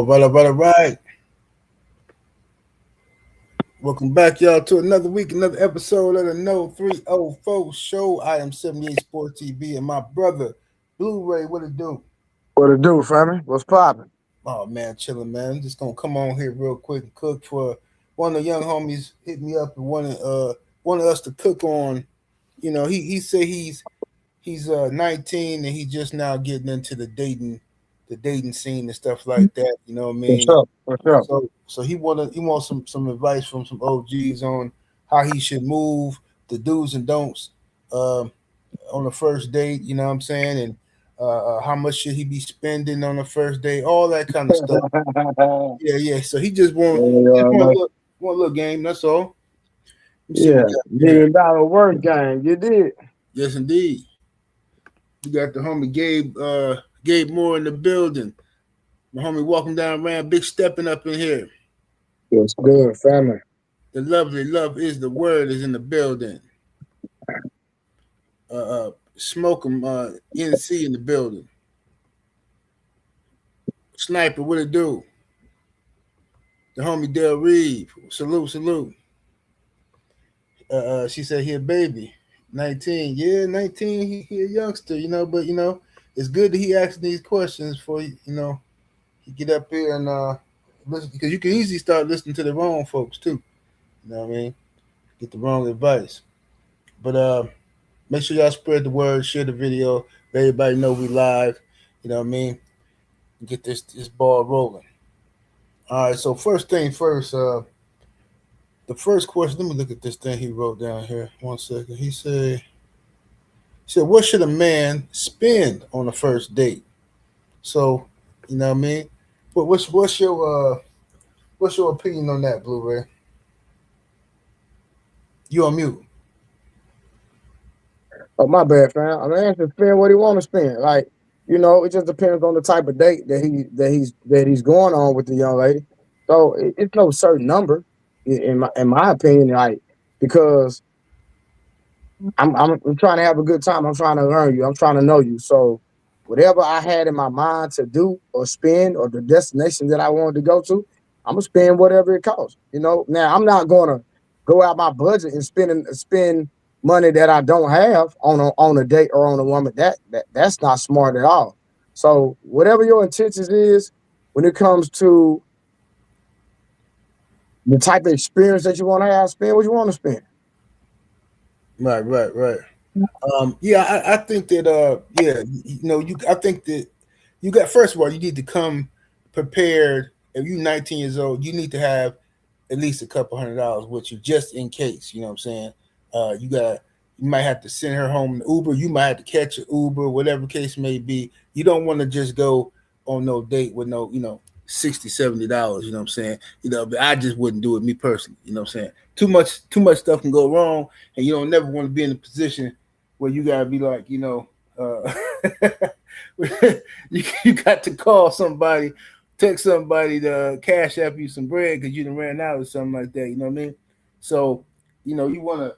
All right. Welcome back, y'all, to another week, another episode of the No 304 Show. I am 78 Sports TV and my brother, Blu-ray, what it do? What it do, family? What's poppin'? Oh, man, chilling, man. I'm just going to come on here real quick and cook for one of the young homies hit me up and wanted us to cook on, he said he's 19 and he just now getting into the dating scene and stuff like that, you know what I What's mean? up? What's up? So he wants some advice from some OGs on how he should move, the do's and don'ts um, on the first date. You know what I'm saying, and how much should he be spending on the first date, all that kind of stuff. Yeah, yeah. So he just want Yeah, want a little game. That's all. Let me see what yeah, we got here. $1 million word game. You did. Yes, indeed. We got the homie Gabe Moore in the building. My homie walking down around, big stepping up in here. What's good, family? The lovely love is the word is in the building. Smoke 'em, NC in the building. Sniper, what it do? The homie Del Reeve, salute, salute. She said he a baby, 19. Yeah, 19. He a youngster, but it's good that he asking these questions for he get up here and listen because you can easily start listening to the wrong folks too. You know what I mean? Get the wrong advice. But make sure y'all spread the word, share the video, let everybody know we live. You know what I mean? Get this ball rolling. All right. So first thing first. The first question. Let me look at this thing he wrote down here. 1 second. He said, what should a man spend on the first date? So, you know what I mean? But what's your opinion on that, Blu-ray? You on mute? Oh, my bad, fam. I mean, to spend what he want to spend. Like, it just depends on the type of date that he's going on with the young lady. So it's no certain number, in my opinion. Like, because I'm trying to have a good time. I'm trying to learn you. I'm trying to know you. So whatever I had in my mind to do or spend or the destination that I wanted to go to, I'm gonna spend whatever it costs. Now I'm not gonna go out my budget and spend money that I don't have on a date or on a woman. That's not smart at all. So whatever your intentions is when it comes to the type of experience that you want to have, spend what you want to spend. Right, right, right. Yeah, I think that yeah, I think that you got first of all, you need to come prepared. If you're 19 years old, you need to have at least a couple $100 with you just in case. You know what I'm saying? You might have to send her home in Uber. You might have to catch an Uber, whatever case may be. You don't want to just go on no date with no, $60, $70. You know what I'm saying? But I just wouldn't do it, me personally. You know what I'm saying? Too much stuff can go wrong, and you don't never want to be in a position where you gotta be like, you got to call somebody, text somebody to cash app you some bread because you done ran out or something like that. You know what I mean? So, you wanna.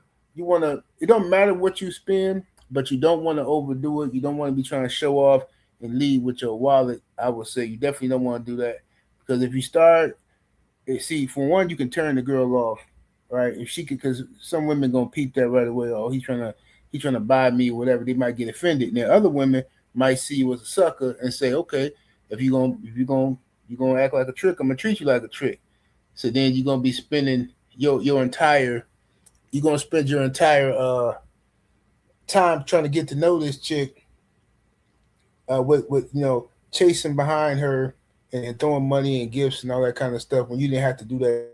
It don't matter what you spend, but you don't want to overdo it. You don't want to be trying to show off and leave with your wallet. I would say you definitely don't want to do that because if you start, see, for one, you can turn the girl off, right? If she could, because some women gonna peep that right away. Oh, he's trying to buy me, whatever. They might get offended. Now, other women might see you as a sucker and say, okay, if you're gonna act like a trick, I'm gonna treat you like a trick. So then you're gonna be spending your entire you're gonna spend your entire time trying to get to know this chick with chasing behind her and throwing money and gifts and all that kind of stuff when you didn't have to do that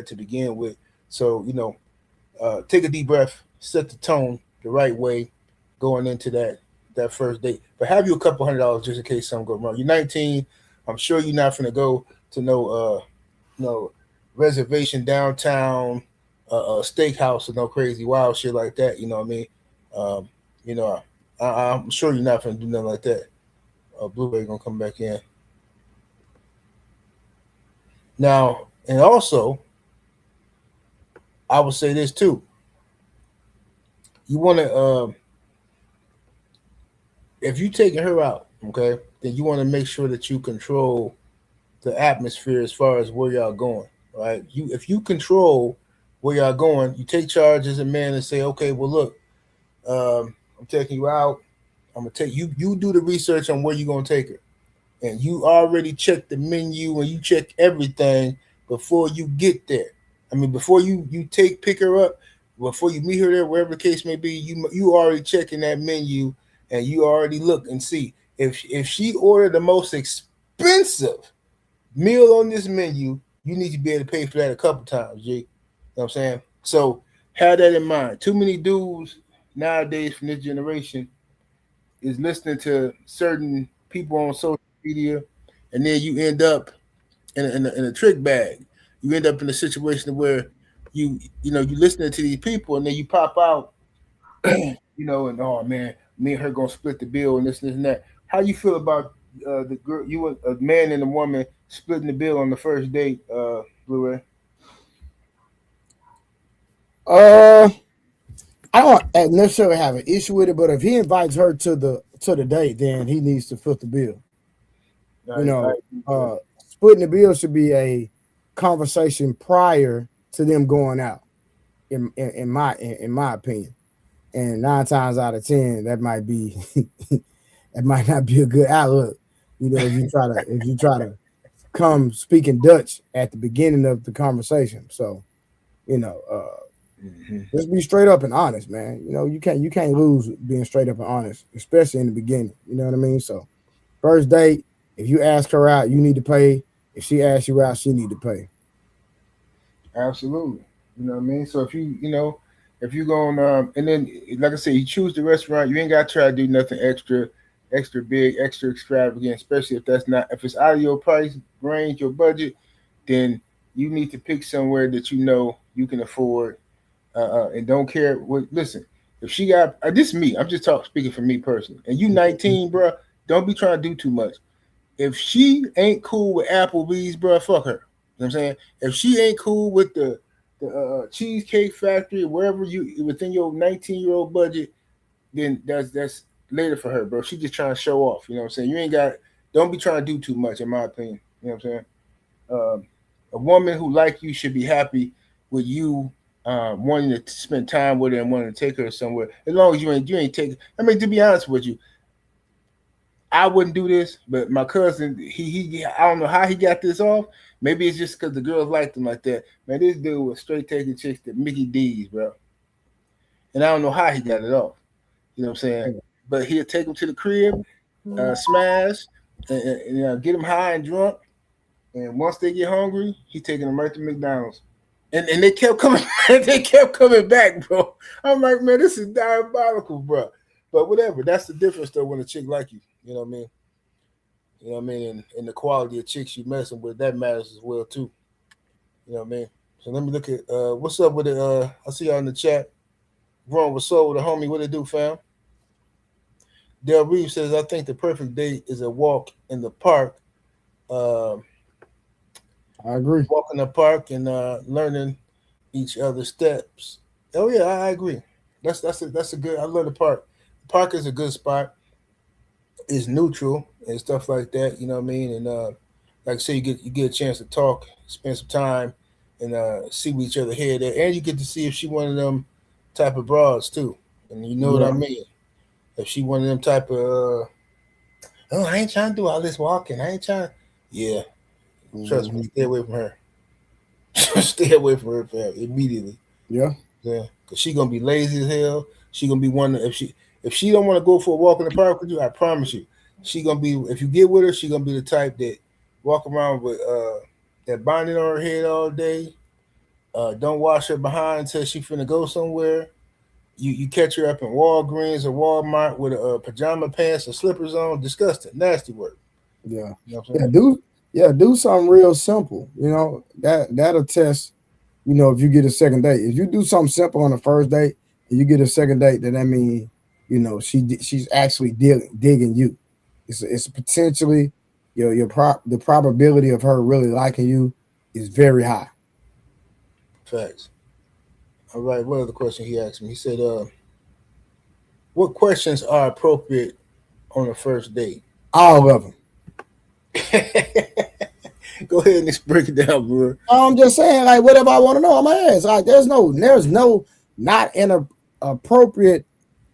to begin with. So take a deep breath, set the tone the right way going into that first date. But have you a couple $100 just in case something go wrong. You're 19. I'm sure you're not gonna go to no reservation downtown, steakhouse or no crazy wild shit like that. You know what I mean? Um, you know, I'm sure you're not gonna do nothing like that. Blueberry gonna come back in now, and also I would say this too. You want to if you taking her out, okay? then you want to make sure that you control the atmosphere as far as where y'all going. Right? If you control where y'all going, you take charge as a man and say, okay, well look, I'm taking you out. I'm gonna take you. You do the research on where you're gonna take her, and you already check the menu and you check everything before you get there. I mean, before you pick her up, before you meet her there, wherever the case may be, you already checking that menu and you already look and see if she ordered the most expensive meal on this menu, you need to be able to pay for that a couple times, G. You know what I'm saying? So have that in mind. Too many dudes nowadays from this generation is listening to certain people on social media, and then you end up in a trick bag. You end up in a situation where you listening to these people, and then you pop out, and oh man, me and her gonna split the bill and this and that. How you feel about the girl, a man and a woman splitting the bill on the first date, Blu-ray? Uh, I don't necessarily have an issue with it, but if he invites her to the date, then he needs to foot the bill. You know, uh, splitting the bill should be a conversation prior to them going out. In my opinion, and 9 times out of 10, that might be that might not be a good outlook. If you try to come speaking Dutch at the beginning of the conversation. So you know, just be straight up and honest, man. You can't lose being straight up and honest, especially in the beginning. You know what I mean? So first date, if you ask her out, you need to pay. If she asks you out, she need to pay. Absolutely. You know what I mean? So if you going and then like I said, you choose the restaurant, you ain't gotta try to do nothing extra big, extra extravagant, especially if it's out of your price range, your budget, then you need to pick somewhere that you know you can afford, and don't care what. Listen, if she got this is me, I'm just speaking for me personally, and you 19, bro, don't be trying to do too much. If she ain't cool with Applebee's, bro, fuck her. You know what I'm saying? If she ain't cool with the Cheesecake Factory, wherever you within your 19-year-old budget, then that's later for her, bro. She just trying to show off. You know what I'm saying? You ain't got. Don't be trying to do too much, in my opinion. You know what I'm saying? Um, a woman who like you should be happy with you, wanting to spend time with her and wanting to take her somewhere. As long as you ain't taking. I mean, to be honest with you, I wouldn't do this, but my cousin, he I don't know how he got this off. Maybe it's just because the girls liked him like that. Man, this dude was straight taking chicks to Mickey D's, bro. And I don't know how he got it off. You know what I'm saying? But he'll take them to the crib, smash, and get them high and drunk. And once they get hungry, he taking them right to McDonald's. And they kept coming, they kept coming back, bro. I'm like, man, this is diabolical, bro. But whatever, that's the difference though when a chick like you. You know what I mean? You know what I mean? And the quality of chicks you messing with, that matters as well too. You know what I mean? So let me look at what's up with it. I see y'all in the chat. Wrong with Soul, the homie. What it do, fam? Del Reeves says, I think the perfect date is a walk in the park. Uh, I agree. walk in the park and learning each other's steps. Oh yeah, I agree. That's a good. I love the park. The park is a good spot. It's neutral and stuff like that. You know what I mean? And like I say, you get a chance to talk, spend some time, and see what each other head at, and you get to see if she one of them type of broads too. And you know what I Yeah. mean? If she one of them type of, oh, I ain't trying to do all this walking. I ain't trying. Yeah, trust me, Mhm. stay away from her. Stay away from her, fam, immediately. Yeah. Yeah, because she gonna be lazy as hell. She gonna be one if she don't want to go for a walk in the park with you. I promise you, she gonna be if you get with her, she gonna be the type that walk around with that bonnet on her head all day. Don't wash her behind until she finna go somewhere. You catch her up in Walgreens or Walmart with pajama pants and slippers on. Disgusting, nasty work. Yeah. You know what I'm Yeah. saying? Do something real simple. That'll test. If you get a second date, if you do something simple on the first date, and you get a second date, then that means she's actually digging you. It's potentially the probability of her really liking you is very high. Facts. All right. What other question he asked me? He said, "What questions are appropriate on a first date?" All of them. Go ahead and break it down, bro. I'm just saying, like, whatever I want to know, I'm gonna ask. Like, there's no not an appropriate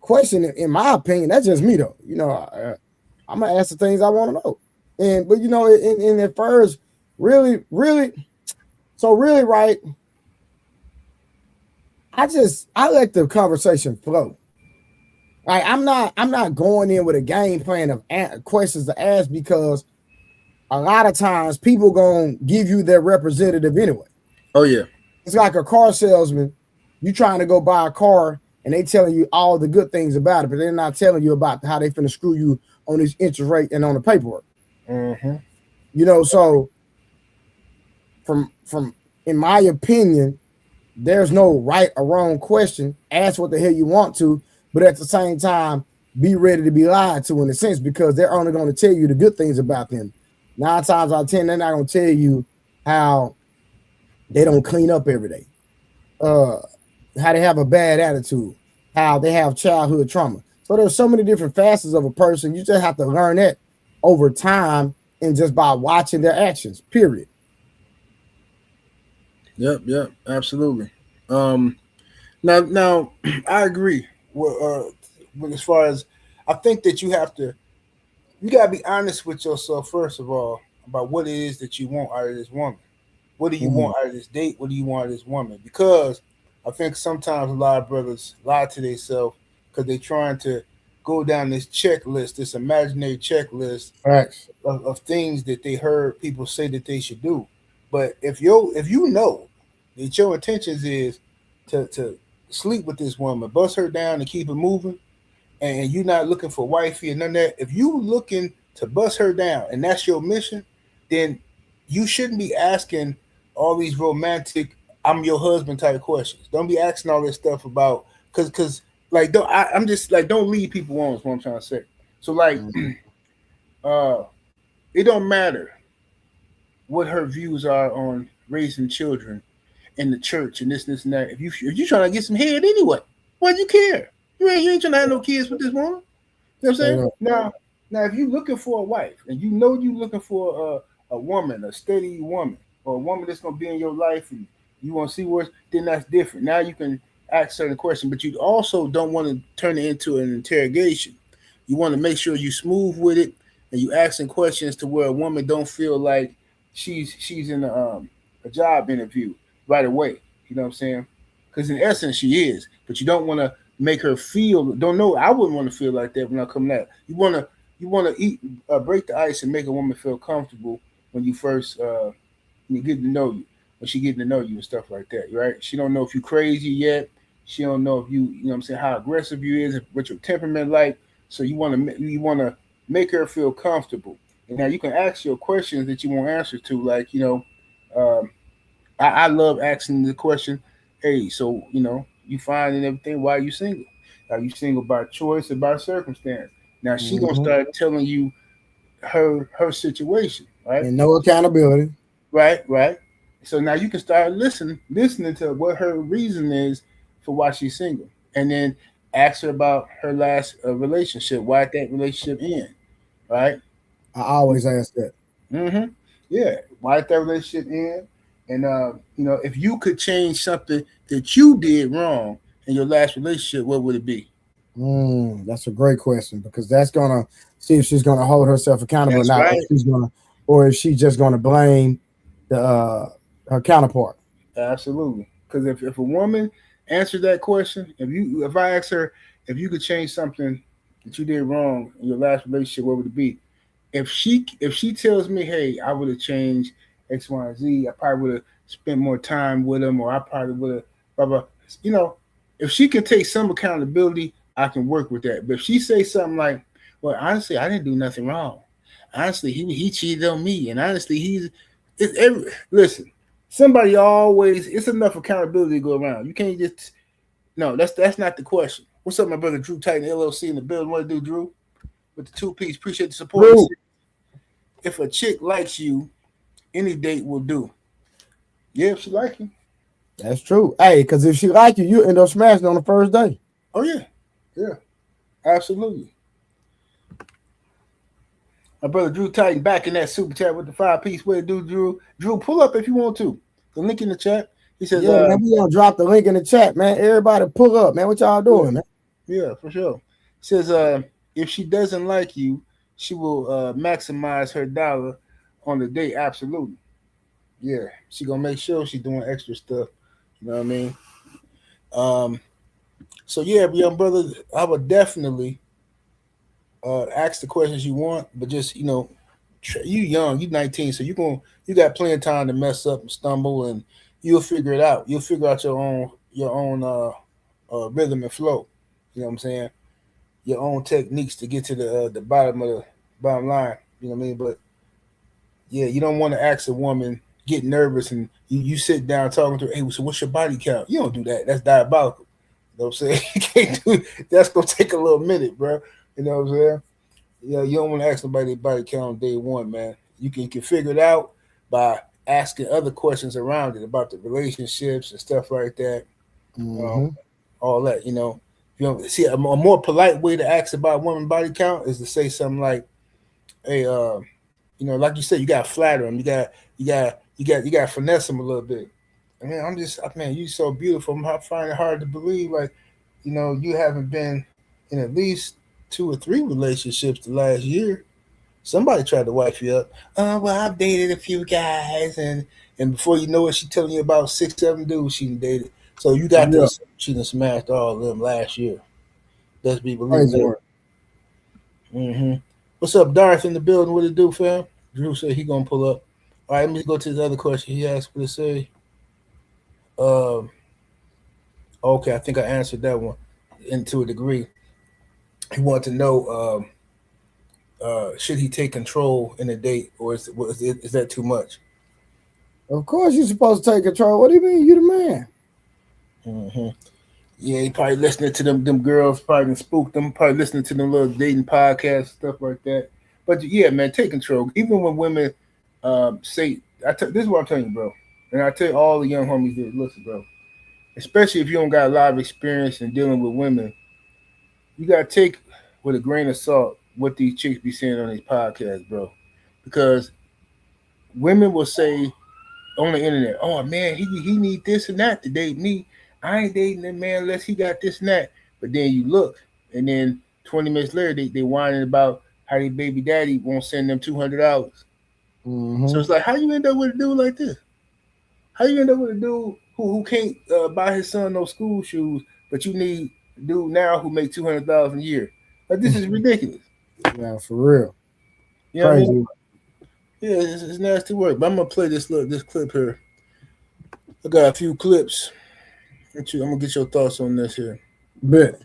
question in my opinion. That's just me though. I'm gonna ask the things I want to know. But in at first, really, right. I let the conversation flow. Like, I'm not going in with a game plan of questions to ask, because a lot of times people gonna give you their representative anyway. Oh yeah. It's like a car salesman. You trying to go buy a car and they telling you all the good things about it, but they're not telling you about how they finna screw you on this interest rate and on the paperwork. Mm-hmm. So from in my opinion, there's no right or wrong question. Ask what the hell you want to, but at the same time, be ready to be lied to in a sense, because they're only going to tell you the good things about them. 9 times out of 10, they're not going to tell you how they don't clean up every day, how they have a bad attitude, how they have childhood trauma. So there's so many different facets of a person. You just have to learn that over time and just by watching their actions, period. Yep, absolutely. Now, I agree. As far as, I think that you gotta be honest with yourself first of all about what it is that you want out of this woman. What do you want out of this date? What do you want out of this woman? Because I think sometimes a lot of brothers lie to themselves because they're trying to go down this checklist, this imaginary checklist of things that they heard people say that they should do. But if you know that your intentions is to sleep with this woman, bust her down and keep it moving, and you're not looking for wifey and none of that, if you looking to bust her down and that's your mission, then you shouldn't be asking all these romantic "I'm your husband" type questions. Don't be asking all this stuff about, because like I'm just like, don't lead people on is what I'm trying to say. So like, uh, it don't matter what her views are on raising children in the church and this and that. If you trying to get some head anyway, why do you care? You ain't trying to have no kids with this woman. You know what I'm saying? Now, if you looking for a wife and you know you looking for a woman, a steady woman, or a woman that's gonna be in your life, and you want to see where, then that's different. Now you can ask certain questions, but you also don't want to turn it into an interrogation. You want to make sure you smooth with it, and you asking questions to where a woman don't feel like she's in a job interview right away. You know what I'm saying? Because in essence she is, but you don't want to make her feel. Don't know. I wouldn't want to feel like that when I come out. You want to eat, break the ice and make a woman feel comfortable when you first when you get to know you, when she getting to know you and stuff like that, right? She don't know if you crazy yet. She don't know if you know what I'm saying, how aggressive you is, what your temperament like. So you want to make her feel comfortable. And now you can ask your questions that you want answers to, like um, I love asking the question, hey, so you find and everything, why are you single? Are you single by choice or by circumstance? Now she gonna start telling you her situation, right? And no accountability. Right. So now you can start listening to what her reason is for why she's single, and then ask her about her last relationship. Why did that relationship end? Right. I always ask that. Mm-hmm. Yeah. Why did that relationship end? And if you could change something that you did wrong in your last relationship, what would it be? That's a great question, because that's gonna see if she's gonna hold herself accountable or That's not, right. or if she's just gonna blame the her counterpart. Absolutely. Because if a woman answers that question, if I ask her if you could change something that you did wrong in your last relationship, what would it be? If she tells me, hey, I would have changed X, Y, and Z, I probably would have spent more time with him, or I probably would have blah blah. You know, if she can take some accountability, I can work with that. But if she say something like, well, honestly, I didn't do nothing wrong. Honestly, he cheated on me, and honestly, listen. Somebody always, it's enough accountability to go around. You can't just, no. That's not the question. What's up, my brother Drew Titan LLC in the building? What to do, Drew? With the 2 piece, appreciate the support. True. If a chick likes you, any date will do. Yeah, if she like you. That's true. Hey, because if she like you, you end up smashing on the first day. Oh yeah, absolutely. My brother Drew Titan back in that super chat with the 5-piece. Way to do, Drew. Drew, pull up if you want to. The link in the chat. He says, "Yeah, man, we gonna drop the link in the chat, man. Everybody, pull up, man. What y'all doing, man?" Yeah, for sure. He says, if she doesn't like you, she will maximize her dollar on the date. Absolutely. Yeah, she gonna make sure she's doing extra stuff. You know what I mean? So yeah, young brother, I would definitely ask the questions you want, but just you young, you 19, so you got plenty of time to mess up and stumble, and you'll figure it out. You'll figure out your own rhythm and flow. You know what I'm saying? Your own techniques to get to the bottom of the bottom line. You know what I mean? But yeah, you don't want to ask a woman, get nervous, and you sit down talking to her. Hey, so what's your body count? You don't do that. That's diabolical. You know what I'm saying? You can't do that's gonna take a little minute, bro. You know what I'm saying? Yeah, you don't want to ask somebody their body count on day one, man. You can figure it out by asking other questions around it about the relationships and stuff like that. Mm-hmm. All that, see a more polite way to ask about woman body count is to say something like, "Hey, like you said, you got to flatter them. You got to finesse them a little bit. I mean, man, you so beautiful. I find it hard to believe, like, you haven't been in at least 2 or 3 relationships the last year. Somebody tried to wife you up. Well, I've dated a few guys, and before you know it, she telling you about 6, 7 dudes she dated. So you got Yeah, to she done smashed all of them last year. Let's be believing crazy that. work. What's up, Darth in the building? What it do, fam? Drew said he gonna pull up. All right, let me go to his other question. He asked what to say. Um, okay, I think I answered that one, and to a degree. He wanted to know, should he take control in a date, or is that too much? Of course, you're supposed to take control. What do you mean? You the man. hmm Yeah, he probably listening to them girls, probably been spooked them, probably listening to them little dating podcasts, stuff like that. But yeah, man, take control. Even when women say, this is what I'm telling you, bro. And I tell all the young homies that listen, bro. Especially if you don't got a lot of experience in dealing with women, you gotta take with a grain of salt what these chicks be saying on these podcasts, bro. Because women will say on the internet, "Oh man, he need this and that to date me. I ain't dating that man unless he got this and that." But then you look, and then 20 minutes later, they whining about how their baby daddy won't send them $200. So Mm-hmm. it's like, how you end up with a dude like this? How you end up with a dude who can't buy his son no school shoes, but you need a dude now who make 200,000 a year? Like, this is ridiculous. Yeah, for real. You know what I mean? Crazy. Yeah, it's nasty work. But I'm gonna play this clip here. I got a few clips. I'm gonna get your thoughts on this here. Bet.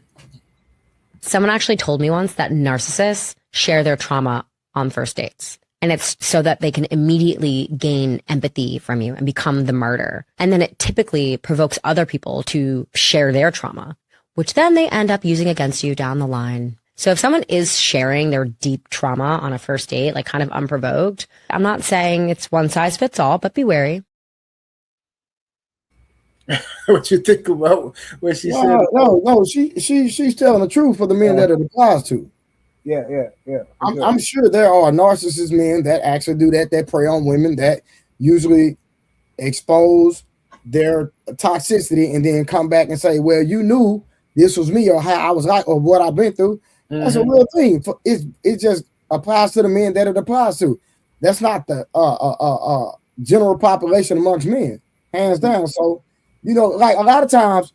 Someone actually told me once that narcissists share their trauma on first dates. And it's so that they can immediately gain empathy from you and become the martyr. And then it typically provokes other people to share their trauma, which then they end up using against you down the line. So if someone is sharing their deep trauma on a first date, like kind of unprovoked, I'm not saying it's one size fits all, but be wary. What you think about what she said? No. She's telling the truth for the men that it applies to. Yeah. I'm sure there are narcissist men that actually do that prey on women, that usually expose their toxicity and then come back and say, "Well, you knew this was me, or how I was like, or what I've been through." That's a real thing. It just applies to the men that it applies to. That's not the general population amongst men, hands down. So, like a lot of times,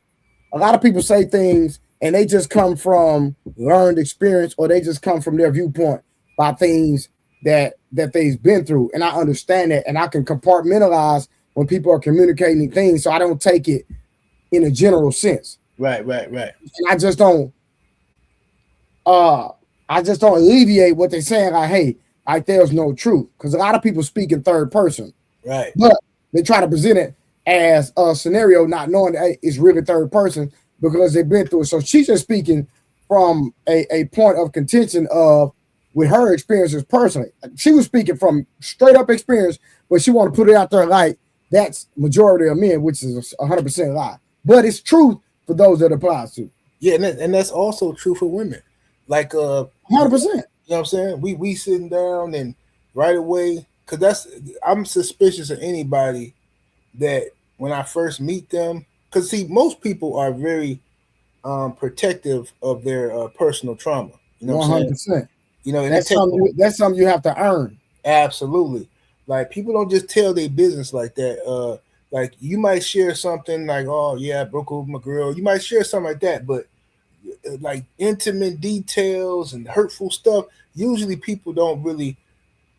a lot of people say things and they just come from learned experience, or they just come from their viewpoint by things that they've been through. And I understand that, and I can compartmentalize when people are communicating things, so I don't take it in a general sense. Right. And I just don't alleviate what they're saying, like, hey, like there's no truth. Because a lot of people speak in third person. Right. But they try to present it as a scenario, not knowing that it's really third person because they've been through it. So she's just speaking from a point of contention of with her experiences personally. She was speaking from straight up experience, but she want to put it out there like that's majority of men, which is 100% lie. But it's truth for those that applies to. Yeah, and that's also true for women. Like 100%. You know what I'm saying? We sitting down and right away, because I'm suspicious of anybody that when I first meet them, because see, most people are very protective of their personal trauma. You know what I'm saying? 100%. You know, and it takes That's something you have to earn. absolutely. Like people don't just tell their business like that. Like you might share something like, "Oh yeah, I broke up with my girl." You might share something like that, but like intimate details and hurtful stuff, usually people don't really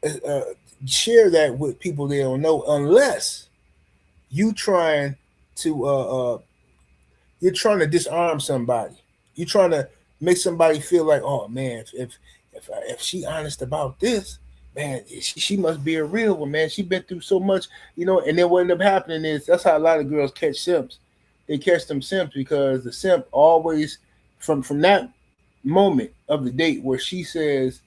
uh, share that with people they don't know unless you trying to you're trying to disarm somebody. You're trying to make somebody feel like, oh man, if she honest about this, man, she must be a real one, man. She been through so much, you know. And then what end up happening is that's how a lot of girls catch simps. They catch them simps because the simp always from that moment of the date where she says,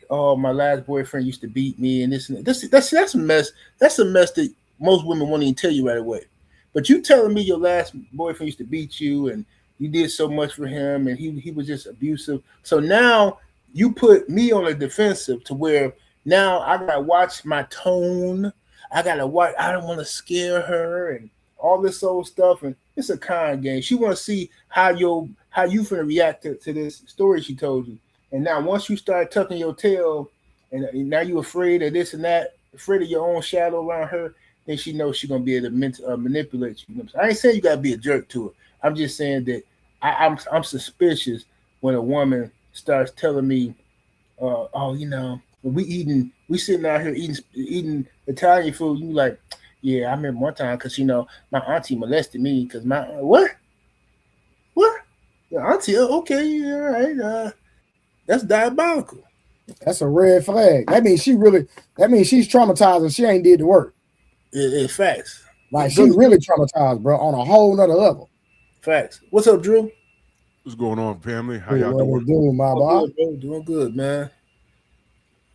"Oh, my last boyfriend used to beat me," and this and that. That's a mess. That's a mess that most women won't even tell you right away. But you telling me your last boyfriend used to beat you and you did so much for him and he was just abusive. So now you put me on a defensive to where now I gotta watch my tone. I gotta watch. I don't want to scare her and all this old stuff. And it's a con game. She want to see how you finna react to this story she told you. And now once you start tucking your tail, and now you afraid of this and that, afraid of your own shadow around her, then she knows she's gonna be able to manipulate you. I ain't saying you gotta be a jerk to her. I'm just saying that I'm suspicious when a woman starts telling me, "Oh, you know, when we sitting out here eating Italian food." You like, yeah, I remember one time because you know my auntie molested me because my what? Your auntie? Okay, yeah, all right. That's diabolical. That's a red flag. That means she's traumatized and she ain't did the work. It's facts. Like she really traumatized, bro, on a whole nother level. Facts. What's up, Drew? What's going on, family? How Hey, y'all what doing? my boy? Good, bro. Doing good, man.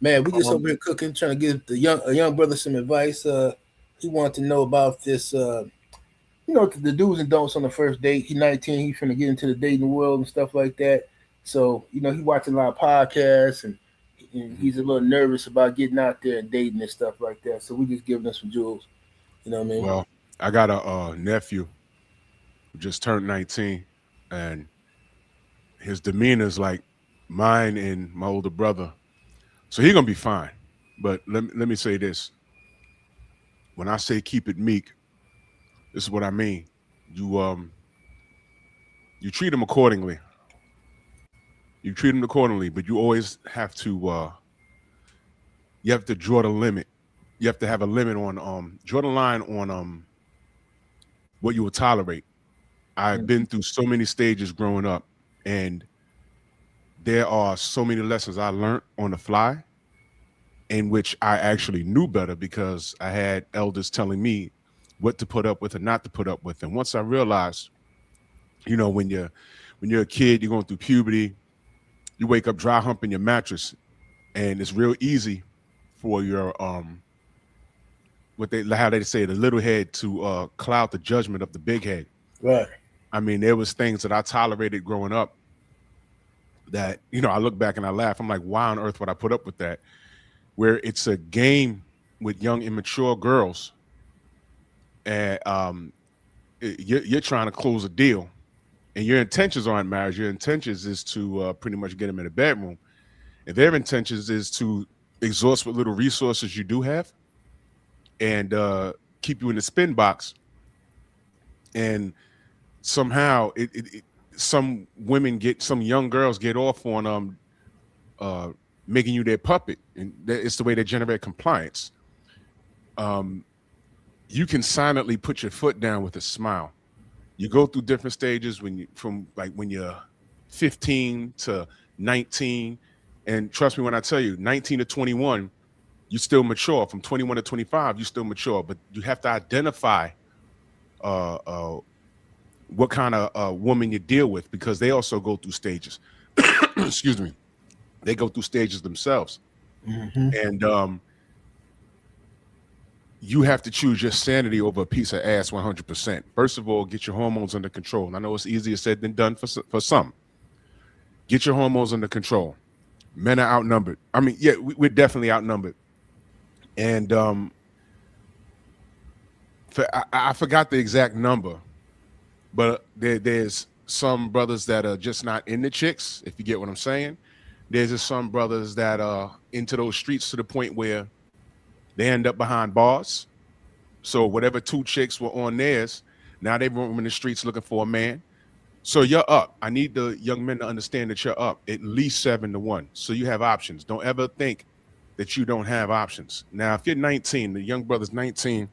Man, we just over here cooking, trying to give a young brother some advice. He wanted to know about this. You know, the do's and don'ts on the first date. He's 19. He's trying to get into the dating world and stuff like that. So you know, he watching a lot of podcasts and he's a little nervous about getting out there and dating and stuff like that. So we just giving him some jewels. You know what I mean? Well, I got a nephew who just turned 19, and his demeanor is like mine and my older brother. So he's gonna be fine. But let me say this. When I say keep it meek, this is what I mean. You treat him accordingly. You treat him accordingly, but you always have to draw the limit. You have to have a limit on draw the line on what you will tolerate. I've been through so many stages growing up, and there are so many lessons I learned on the fly in which I actually knew better because I had elders telling me what to put up with and not to put up with. And once I realized, you know, when you're a kid, you're going through puberty, you wake up dry humping your mattress, and it's real easy for your how they say the little head to cloud the judgment of the big head. Right. I mean, there was things that I tolerated growing up that, you know, I look back and I laugh. I'm like, why on earth would I put up with that? Where it's a game with young, immature girls, and you're trying to close a deal, and your intentions aren't marriage. Your intentions is to pretty much get them in a bedroom, and their intentions is to exhaust what little resources you do have, and keep you in the spin box. And somehow, some young girls get off on making you their puppet, and it's the way they generate compliance. You can silently put your foot down with a smile. You go through different stages when you're 15 to 19, and trust me when I tell you, 19 to 21, you're still mature. From 21 to 25, you're still mature, but you have to identify what kind of woman you deal with, because they also go through stages. Excuse me. They go through stages themselves. And you have to choose your sanity over a piece of ass 100%. First of all, get your hormones under control. And I know it's easier said than done for some. Get your hormones under control. Men are outnumbered. I mean, yeah, we're definitely outnumbered. And I forgot the exact number, but there's some brothers that are just not in the chicks, if you get what I'm saying. There's just some brothers that are into those streets to the point where they end up behind bars. So whatever 2 chicks were on theirs, now they roam in the streets looking for a man. So you're up. I need the young men to understand that you're up at least 7-1. So you have options. Don't ever think that you don't have options. Now, if you're 19, the young brother's 19,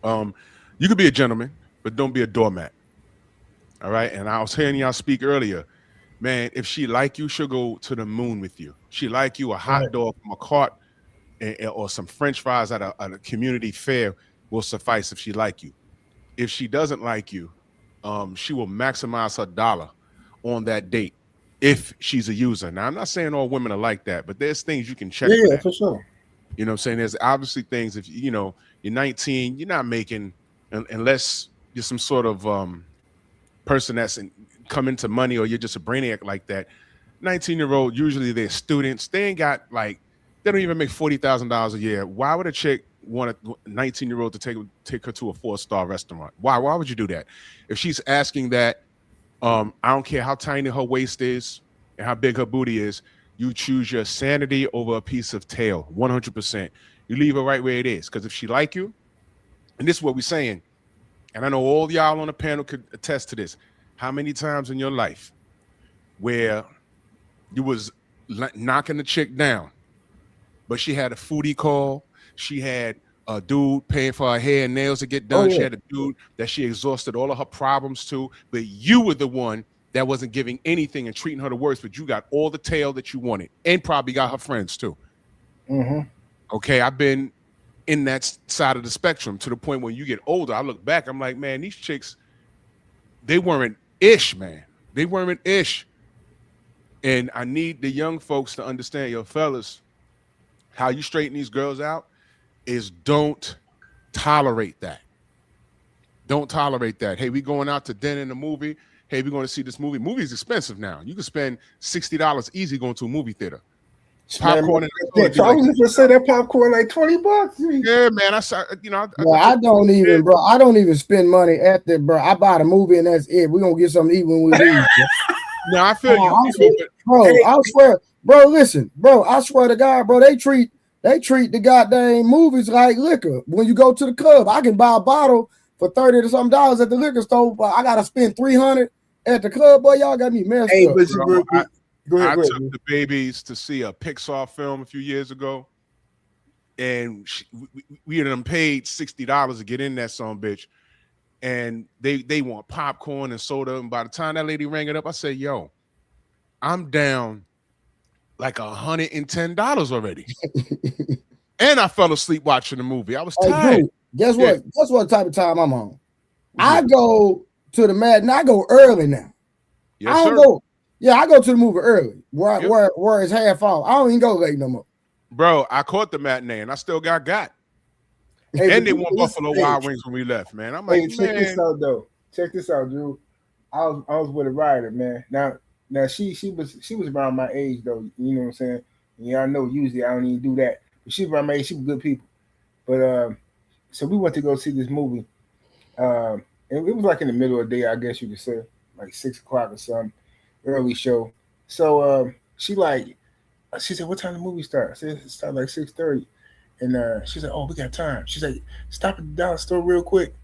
you could be a gentleman, but don't be a doormat. All right. And I was hearing y'all speak earlier. Man, if she like you, she'll go to the moon with you. She like you, a hot dog from a cart or some French fries at a community fair will suffice if she like you. If she doesn't like you, she will maximize her dollar on that date if she's a user. Now, I'm not saying all women are like that, but there's things you can check. Yeah, for sure. You know what I'm saying? There's obviously things, if you know, you're 19, you're not making, unless you're some sort of person that's come into money or you're just a brainiac like that. 19-year-old, usually they're students. They ain't got they don't even make $40,000 a year. Why would a chick want a 19-year-old to take her to a 4-star restaurant? Why would you do that? If she's asking that, I don't care how tiny her waist is and how big her booty is, you choose your sanity over a piece of tail, 100%. You leave her right where it is. Because if she like you, and this is what we're saying, and I know all y'all on the panel could attest to this, how many times in your life where you was knocking the chick down, but she had a foodie call, she had a dude paying for her hair and nails to get done, She had a dude that she exhausted all of her problems to, but you were the one that wasn't giving anything and treating her the worst, but you got all the tail that you wanted and probably got her friends too. Mm-hmm. Okay, I've been in that side of the spectrum to the point when you get older, I look back, I'm like, man, these chicks, they weren't ish, man. They weren't ish. And I need the young folks to understand, yo, fellas, how you straighten these girls out is don't tolerate that. Don't tolerate that. Hey, we going out to dinner in a movie. Hey, we're going to see this movie. Movie's expensive now. You can spend $60 easy going to a movie theater. Popcorn. I was going to say that popcorn like $20. Yeah, man. I don't even, bro. I don't even spend money at the, bro. I buy the movie and that's it. We're going to get something to eat when we leave. No, I feel you. Bro, I swear, bro, listen, bro, I swear to God, bro, they treat the goddamn movies like liquor. When you go to the club, I can buy a bottle for $30 or something at the liquor store, but I gotta spend $300 at the club. Boy, y'all got me messed up. Bro, I took the babies to see a Pixar film a few years ago, and we had them paid $60 to get in that son bitch, and they want popcorn and soda. And by the time that lady rang it up, I said, "Yo, I'm down like $110 already," and I fell asleep watching the movie. I was tired. Dude, guess what? Guess what type of time I'm on? I go to the matinee. I go early now. Yes, I don't sir. go. Yeah, I go to the movie early, where it's half off. I don't even go late no more. Bro, I caught the matinee and I still got. Hey, and they want Buffalo Wild Wings when we left, man. I'm like, check this out though. Check this out, Drew. I was with a rider, man. Now she was around my age though. You know what I'm saying? Yeah, I know. Usually I don't even do that. But she was around my age. She was good people. But so we went to go see this movie. And it was like in the middle of the day, I guess you could say, like 6 o'clock or something. Early show. So she said, what time the movie start? I said, it started like 6:30. And she said, oh, we got time. She said, stop at the dollar store real quick.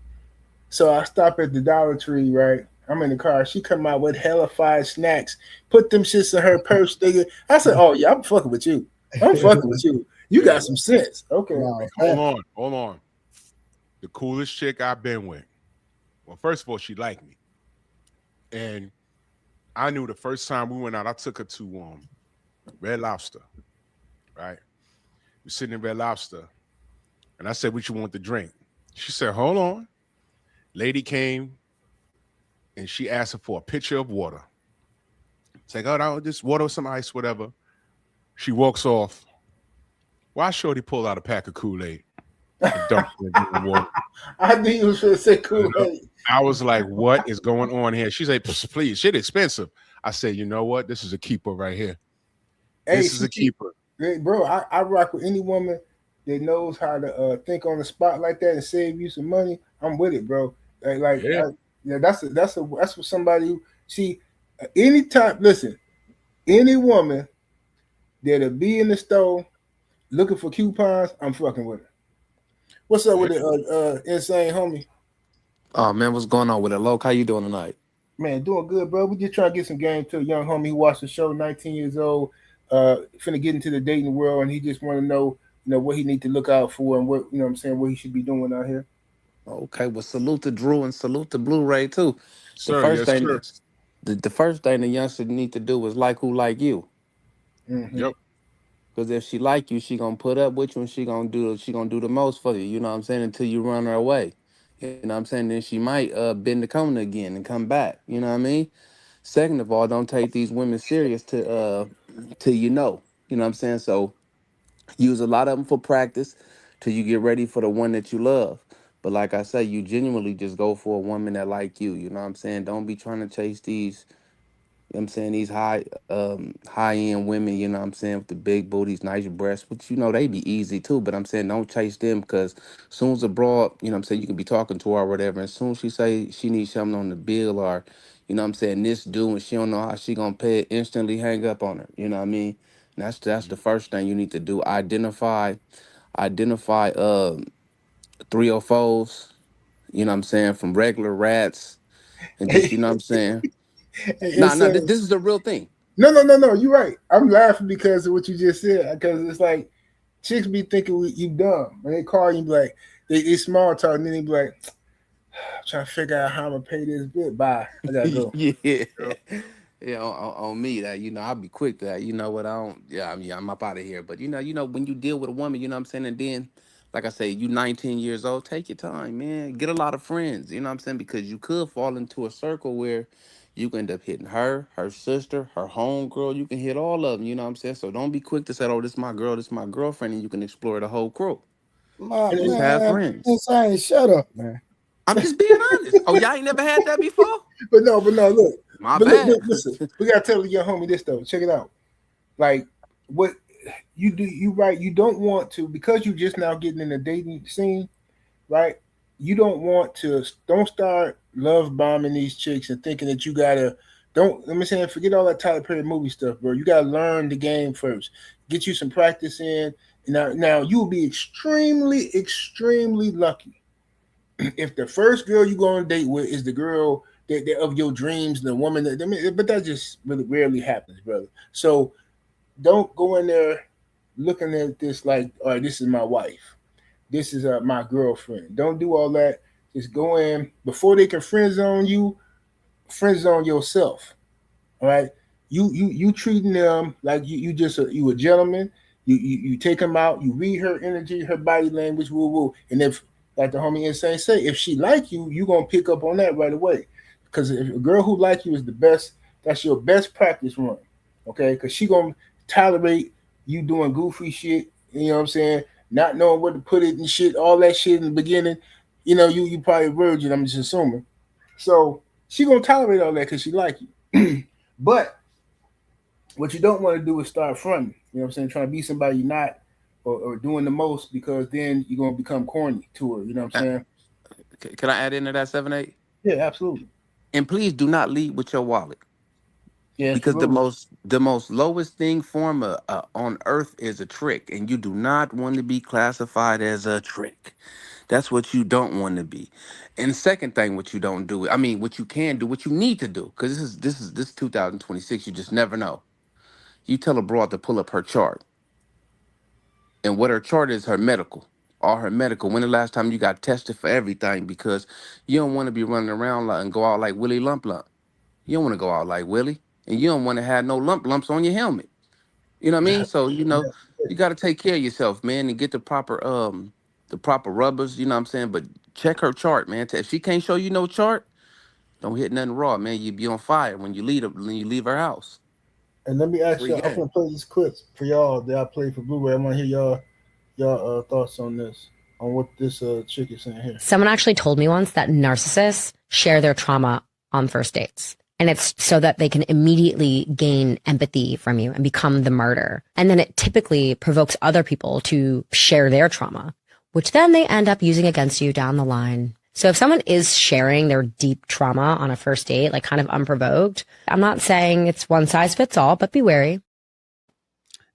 So I stop at the Dollar Tree, right? I'm in the car. She come out with hella fried snacks, put them shits in her purse, nigga. I said, oh yeah, I'm fucking with you. I'm fucking with you. You got some sense. Okay. Hold on. The coolest chick I've been with. Well, first of all, she liked me. And I knew the first time we went out, I took her to Red Lobster, right? We're sitting in Red Lobster, and I said, what you want to drink? She said, hold on. Lady came, and she asked her for a pitcher of water. It's like, oh, no, just water with some ice, whatever. She walks off. Why shorty pull out a pack of Kool-Aid and dump it in the water? I knew you was going to say Kool-Aid. I was like, what is going on here? She's like, please, shit expensive. I said, you know what? This is a keeper right here. Hey, This is a keeper. hey, bro, I rock with any woman that knows how to think on the spot like that and save you some money. I'm with it, bro. Yeah. Yeah, that's what somebody who see anytime. Listen, any woman that'll be in the store looking for coupons, I'm fucking with her. What's up with Yeah. the insane homie? Oh man, what's going on with it, Loke? How you doing tonight? Man, doing good, bro. We just trying to get some game to a young homie who watched the show, 19 years old, finna get into the dating world, and he just want to know, what he need to look out for and what, what I'm saying, what he should be doing out here. Okay, well, salute to Drew and salute to Blu-ray too. The Sir, first yes, thing, sir. the first thing the youngster need to do is like who like you. Mm-hmm. Yep. Because if she like you, she gonna put up with you and she gonna do the most for you. You know what I'm saying? Until you run her away. You know what I'm saying? Then she might bend the corner again and come back. You know what I mean? Second of all, don't take these women serious till you know. You know what I'm saying? So use a lot of them for practice till you get ready for the one that you love. But like I say, you genuinely just go for a woman that like you. You know what I'm saying? Don't be trying to chase these, you know what I'm saying, these high end women, you know what I'm saying, with the big booties, nice breasts, which they be easy too. But I'm saying don't chase them because soon as a broad, you know what I'm saying, you can be talking to her or whatever, and soon as she say she needs something on the bill or, you know what I'm saying, this due and she don't know how she gonna pay it, instantly hang up on her. You know what I mean? And that's the first thing you need to do. Identify 304s, you know what I'm saying, from regular rats and just, you know what I'm saying. Nah, nah, Insane. this is the real thing. No. You're right. I'm laughing because of what you just said. Because it's like chicks be thinking you dumb, and they call you, be like they small talk, and then they be like, I'm trying to figure out how I'm gonna pay this bill. Bye. I gotta go. Yeah. Yep. Yeah, on me that, I'll be quick to that. You know what, I don't, yeah, I'm up out of here. But when you deal with a woman, you know what I'm saying, and then like I say, you 19 years old, take your time, man. Get a lot of friends, you know what I'm saying? Because you could fall into a circle where you can end up hitting her sister, her homegirl. You can hit all of them, you know what I'm saying? So don't be quick to say, oh, this is my girl, this is my girlfriend, and you can explore the whole crew. My And Just then, have man, friends. insane. Shut up, man. I'm just being honest. Oh, y'all ain't never had that before? but no, look, My but bad. listen, we gotta tell your homie this though. Check it out. Like what you do, you right. You don't want to because you just now getting in the dating scene, right? You don't start love bombing these chicks and thinking that you gotta don't let me say forget all that Tyler Perry movie stuff, bro. You gotta learn the game first. Get you some practice in. Now you'll be extremely lucky if the first girl you go on a date with is the girl that of your dreams, the woman that but that just really rarely happens, brother. So don't go in there looking at this like, all right, this is my wife. This is my girlfriend. Don't do all that. Just go in before they can friend zone you, friend zone yourself. All right. You treating them like you just you a gentleman. You take them out. You read her energy, her body language, woo woo. And if like the homie insane say, if she like you, you gonna pick up on that right away. Because if a girl who like you is the best, that's your best practice run. Okay, because she gonna tolerate you doing goofy shit. You know what I'm saying? Not knowing where to put it and shit, all that shit in the beginning. You probably a virgin. I'm just assuming. So she gonna tolerate all that because she like you. But what you don't want to do is start fronting. You know what I'm saying? Trying to be somebody you're not or doing the most because then you're gonna become corny to her. You know what I'm saying? Can I add into that 7-8? Yeah, absolutely. And please do not lead with your wallet. Yeah, Because the absolutely. most lowest thing form on earth is a trick, and you do not want to be classified as a trick. That's what you don't want to be. And second thing, what you don't do, I mean, what you can do, what you need to do, because this is 2026. You just never know. You tell a broad to pull up her chart, and what her chart is, her medical, all her medical. When the last time you got tested for everything? Because you don't want to be running around and go out like Willie Lump Lump. You don't want to go out like Willie, and you don't want to have no lumps on your helmet. You know what I mean? So you got to take care of yourself, man, and get the proper rubbers. You know what I'm saying? But check her chart, man. If she can't show you no chart, don't hit nothing raw, man. You be on fire when you leave her house. And let me ask Free y'all. I'm game. gonna play this clip for y'all that I played for Blu-ray. I want to hear y'all thoughts on this, on what this chick is saying here. Someone actually told me once that narcissists share their trauma on first dates. And it's so that they can immediately gain empathy from you and become the martyr. And then it typically provokes other people to share their trauma, which then they end up using against you down the line. So if someone is sharing their deep trauma on a first date, like kind of unprovoked, I'm not saying it's one size fits all, but be wary.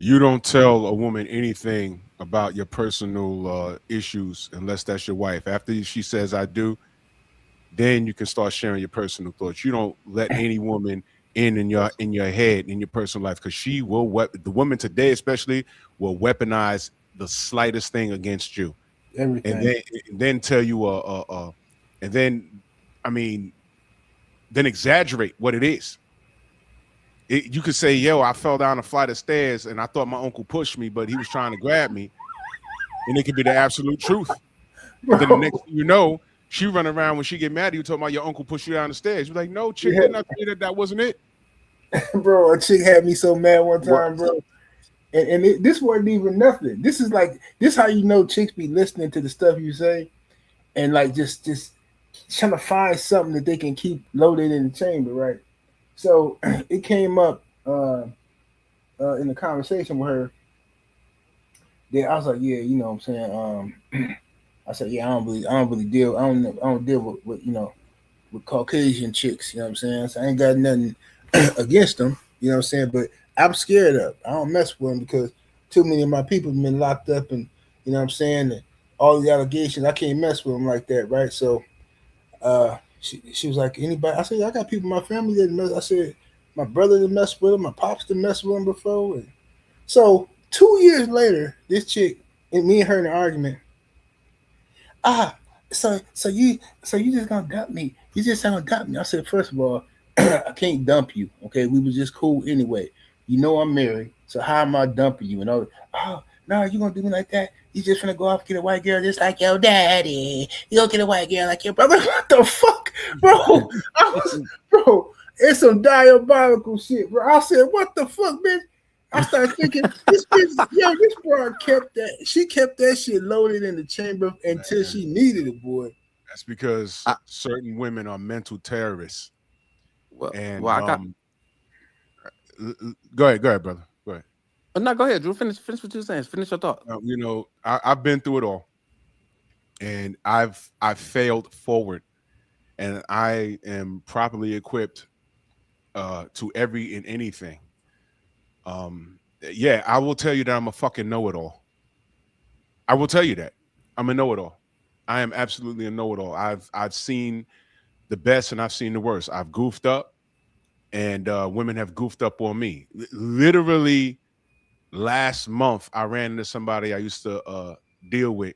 You don't tell a woman anything about your personal issues unless that's your wife. After she says I do, then you can start sharing your personal thoughts. You don't let any woman in your head, in your personal life, because she will the woman today especially will weaponize the slightest thing against you. Everything. And then tell you and then then exaggerate what it is. You could say, yo, I fell down a flight of stairs and I thought my uncle pushed me, but he was trying to grab me. And it could be the absolute truth. But then the next thing you know, she run around when she get mad at you talking about your uncle pushed you down the stairs. You're like, no, chick, didn't I tell you that wasn't it? Bro, a chick had me so mad one time, bro. And this wasn't even nothing. This is how you know chicks be listening to the stuff you say and like just trying to find something that they can keep loaded in the chamber, right? So it came up in the conversation with her that I was like, yeah, you know what I'm saying? I said, yeah, I don't deal with with Caucasian chicks, you know what I'm saying? So I ain't got nothing against them, you know what I'm saying? But I'm scared of. I don't mess with them because too many of my people have been locked up and you know what I'm saying? And all the allegations, I can't mess with them like that, right? So she was like, anybody? I said, yeah, I got people in my family that mess. I said, my brother that messed with him, my pops that messed with him before. And so 2 years later, this chick and me and her in an argument. So you just gonna dump me? You just gonna dump me? I said, first of all, I can't dump you. Okay, we was just cool anyway. You know I'm married, so how am I dumping you? And all, oh no, you gonna do me like that? You just gonna go off and get a white girl just like your daddy? You gonna get a white girl like your brother? What the fuck, bro? Bro, it's some diabolical shit, bro. I said, what the fuck, bitch? I started thinking, this broad kept that. She kept that shit loaded in the chamber until she needed it, boy. That's because certain women are mental terrorists. Well, And well, go ahead, brother. Go ahead. No, go ahead, Drew. Finish what you're saying. Finish your thought. I've been through it all, and I've failed forward, and I am properly equipped to every and anything. Yeah, I will tell you that I'm a fucking know-it-all. I will tell you that I'm a know-it-all. I am absolutely a know-it-all. I've seen the best and I've seen the worst. I've goofed up, and women have goofed up on me. Literally, last month I ran into somebody I used to deal with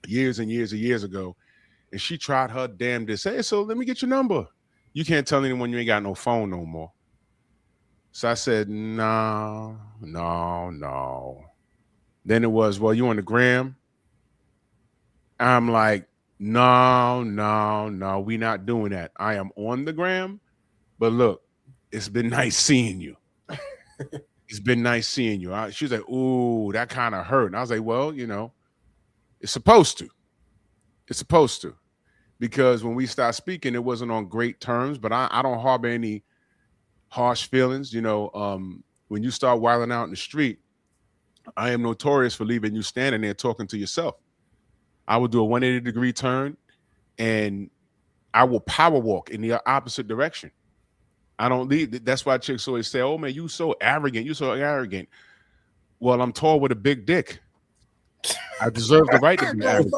years and years ago, and she tried her damnedest. Hey, so let me get your number. You can't tell anyone you ain't got no phone no more. So I said, no. Then it was, well, you on the gram? I'm like, no, we not doing that. I am on the gram, but look, it's been nice seeing you. It's been nice seeing you. She was like, ooh, that kind of hurt. And I was like, well, it's supposed to. It's supposed to. Because when we start speaking, it wasn't on great terms, but I don't harbor any harsh feelings. When you start wilding out in the street, I am notorious for leaving you standing there talking to yourself. I will do a 180-degree turn and I will power walk in the opposite direction. I don't leave. That's why chicks always say, oh man, you so arrogant. You so arrogant. Well, I'm tall with a big dick. I deserve the right to be arrogant.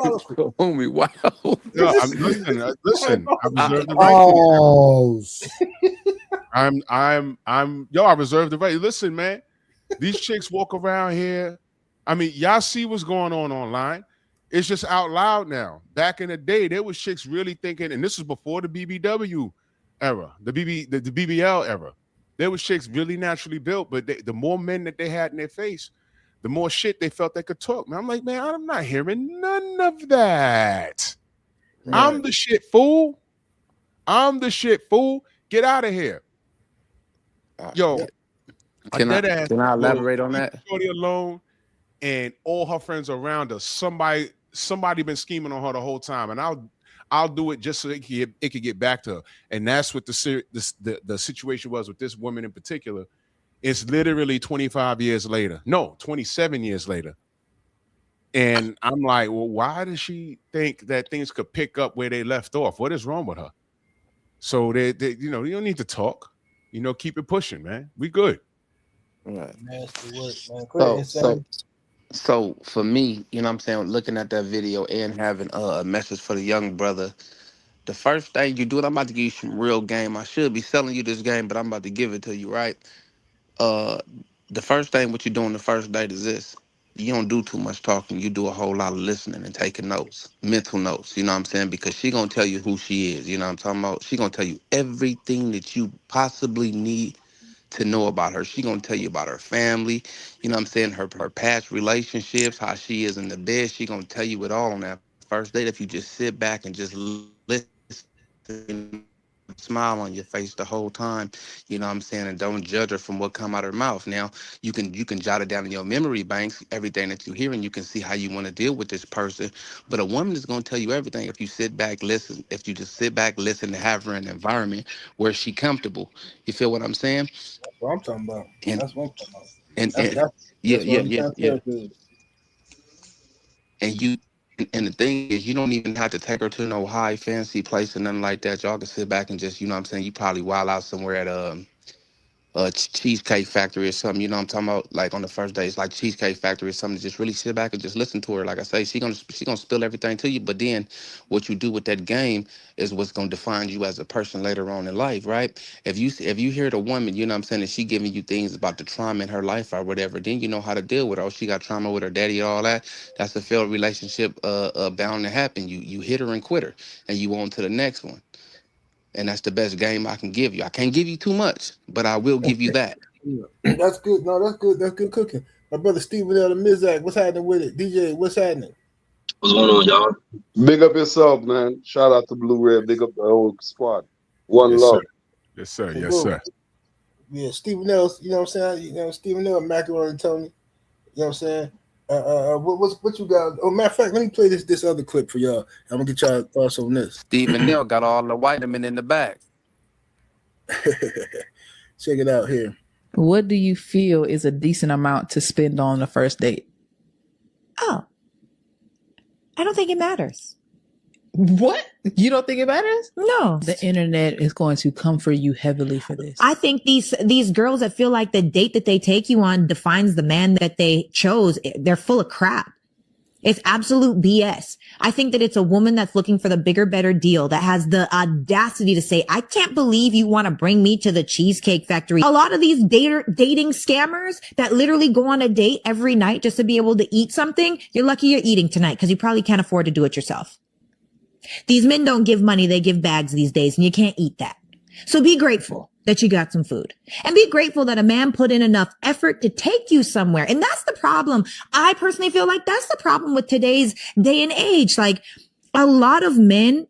Homie, wow. No, listen. I reserve the right. I reserve the right. Listen, man. These chicks walk around here. I mean, y'all see what's going on online. It's just out loud now. Back in the day, there was chicks really thinking, and this was before the BBW era, the BBL era. There was chicks really naturally built, but the more men that they had in their face, the more shit they felt they could talk. Man, I'm like, man, I'm not hearing none of that. Right. I'm the shit fool. Get out of here. Yo. Can I elaborate on that? Shorty alone, and all her friends around her. Somebody been scheming on her the whole time, and I'll do it just so it could get back to her. And that's what the situation was with this woman in particular. It's literally 25 years later. No, 27 years later. And I'm like, well, why does she think that things could pick up where they left off? What is wrong with her? So they you know, you don't need to talk. You know, keep it pushing, man. We good. Right. Nasty work, man. So for me, you know what I'm saying, looking at that video and having a message for the young brother, the first thing you do, and I'm about to give you some real game. I should be selling you this game, but I'm about to give it to you, right? The first thing what you do on the first date is this. You don't do too much talking. You do a whole lot of listening and taking notes, mental notes, you know what I'm saying? Because she going to tell you who she is, you know what I'm talking about? She going to tell you everything that you possibly need to know about her. She going to tell you about her family, you know what I'm saying? Her past relationships, how she is in the bed. She going to tell you it all on that first date if you just sit back and just listen, smile on your face the whole time, you know what I'm saying, and don't judge her from what come out of her mouth. Now you can jot it down in your memory banks, everything that you hear, and you can see how you want to deal with this person. But a woman is going to tell you everything if you sit back, listen. If you just sit back, listen, and have her in an environment where she's comfortable. You feel what I'm saying? That's what I'm talking about. And That's what I'm talking about. and Yeah. And you. And the thing is, you don't even have to take her to no high fancy place or nothing like that. Y'all can sit back and just, you know what I'm saying, you probably wild out somewhere at a Cheesecake Factory or something, you know what I'm talking about? Like on the first day, it's like Cheesecake Factory or something. Just really sit back and just listen to her. Like I say, she gonna spill everything to you. But then what you do with that game is what's gonna define you as a person later on in life, right? If you hear the woman, you know what I'm saying, and she giving you things about the trauma in her life or whatever, then you know how to deal with her. Oh, she got trauma with her daddy and all that. That's a failed relationship bound to happen. You hit her and quit her, and you on to the next one. And that's the best game I can give you. I can't give you too much, but I will give you that. That's good. No, that's good. That's good cooking. My brother Stephen L. and Mizak, what's happening with it? DJ, what's happening? What's going on, y'all? Big up yourself, man. Shout out to Blue Red. Big up the whole squad. One Yes, love. sir. Yes, sir. Yes, sir. Yeah, Stephen L. You know what I'm saying? You know, Stephen L. Macaroni and Tony. You know what I'm saying? What you got? Oh, matter of fact, let me play this other clip for y'all. I'm gonna get y'all thoughts on this. Stephen Neal got all the vitamin in the back. Check it out here. What do you feel is a decent amount to spend on the first date? Oh, I don't think it matters. What? You don't think it matters? No. The internet is going to come for you heavily for this. I think these girls that feel like the date that they take you on defines the man that they chose, they're full of crap. It's absolute BS. I think that it's a woman that's looking for the bigger, better deal that has the audacity to say, I can't believe you want to bring me to the Cheesecake Factory. A lot of these dating scammers that literally go on a date every night just to be able to eat something, you're lucky you're eating tonight because you probably can't afford to do it yourself. These men don't give money, they give bags these days, and you can't eat that. So be grateful that you got some food, and be grateful that a man put in enough effort to take you somewhere. And that's the problem. I personally feel like that's the problem with today's day and age. Like, a lot of men